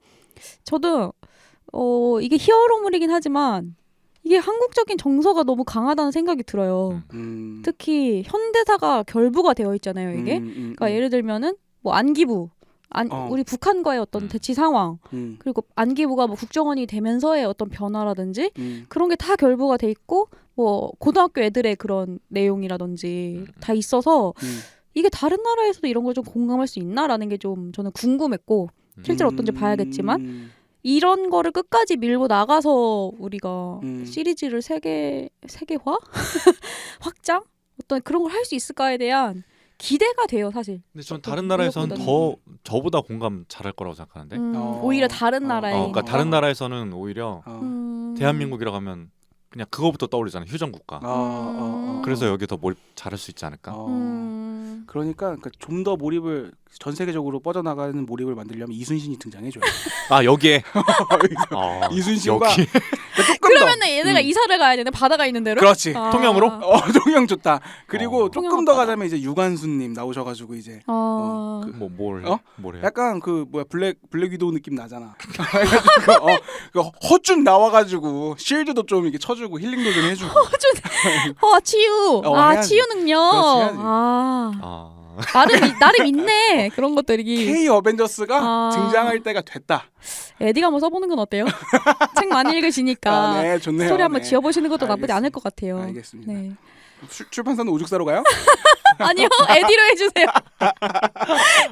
저도 이게 히어로물이긴 하지만 이게 한국적인 정서가 너무 강하다는 생각이 들어요. 특히 현대사가 결부가 되어 있잖아요. 이게. 그러니까 예를 들면은 뭐 안기부. 우리 북한과의 어떤 대치 상황, 그리고 안기부가 뭐 국정원이 되면서의 어떤 변화라든지 그런 게 다 결부가 돼 있고, 뭐 고등학교 애들의 그런 내용이라든지 다 있어서 이게 다른 나라에서도 이런 걸 좀 공감할 수 있나라는 게 좀 저는 궁금했고, 실제로 어떤지 봐야겠지만 이런 거를 끝까지 밀고 나가서 우리가 시리즈를 세계화 확장 어떤 그런 걸 할 수 있을까에 대한 기대가 돼요, 사실. 근데 전 다른 나라에서는 더 저보다 공감 잘할 거라고 생각하는데. 오히려 다른 나라에. 그러니까 다른 나라에서는 오히려 대한민국이라고 하면 그냥 그거부터 떠오르잖아요. 휴전 국가. 그래서 여기 더 잘할 수 있지 않을까. 그러니까 좀 더 몰입을 전 세계적으로 뻗어나가는 몰입을 만들려면 이순신이 등장해줘요. 여기에 이순신과 여기. 그러면은 얘네가 이사를 가야 되네. 바다가 있는 대로. 그렇지. 통영으로? 통영 좋다. 그리고 조금 통영 더 바다. 가자면 이제 유관순님 나오셔가지고 이제 뭘 해요? 약간 그 블랙 위도우 느낌 나잖아. 그 허준 나와가지고 실드도 좀 이렇게 쳐주고 힐링도 좀 해주고. 치유. 해야지. 치유 능력. 그렇지, 해야지. 나름 있네. 그런 것들이. K 어벤져스가 등장할 때가 됐다. 에디가 한번 써보는 건 어때요? 책 많이 읽으시니까 네, 좋네요. 스토리 한번 네. 지어보시는 것도 나쁘지 알겠습니다. 않을 것 같아요. 알겠습니다. 네. 출판사는 오죽사로 가요? 아니요, 에디로 해주세요.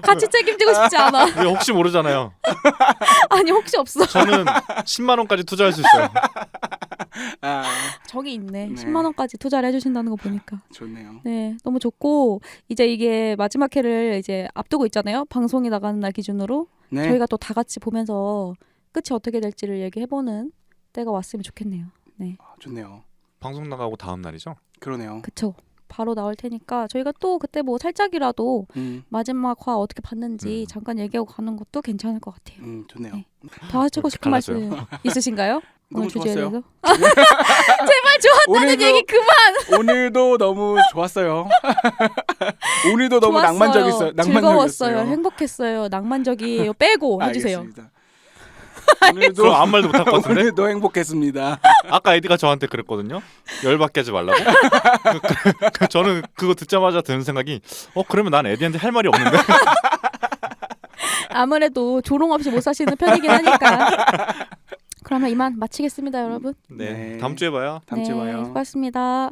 같이 책임지고 싶지 않아. 이거 혹시 모르잖아요. 아니 혹시 없어. 저는 10만 원까지 투자할 수 있어요. 저기 있네. 네. 10만 원까지 투자를 해주신다는 거 보니까. 좋네요. 네, 너무 좋고 이제 이게 마지막 회를 이제 앞두고 있잖아요. 방송이 나가는 날 기준으로 네. 저희가 또 다 같이 보면서 끝이 어떻게 될지를 얘기해보는 때가 왔으면 좋겠네요. 네, 좋네요. 방송 나가고 다음 날이죠? 그러네요. 그쵸. 바로 나올 테니까 저희가 또 그때 뭐 살짝이라도 마지막 화 어떻게 봤는지 잠깐 얘기하고 가는 것도 괜찮을 것 같아요. 좋네요. 네. 더 하시고 싶은 말씀 있으신가요? 너무 오늘 주제에 좋았어요. 대해서? 제발 좋았다는 얘기 그만. 오늘도 너무 좋았어요. 오늘도 너무 좋았어요. 낭만적이었어요. 즐거웠어요. 행복했어요. 낭만적이에요. 빼고 해주세요. 알겠습니다. 오늘도 그럼 아무 말도 못할 것 같은데? 오늘도 행복했습니다. 아까 에디가 저한테 그랬거든요. 열받게 하지 말라고. 저는 그거 듣자마자 드는 생각이 그러면 난 에디한테 할 말이 없는데. 아무래도 조롱 없이 못 사시는 편이긴 하니까. 그러면 이만 마치겠습니다, 여러분. 네. 다음 주에 봐요. 다음 주에 봐요. 수고하셨습니다.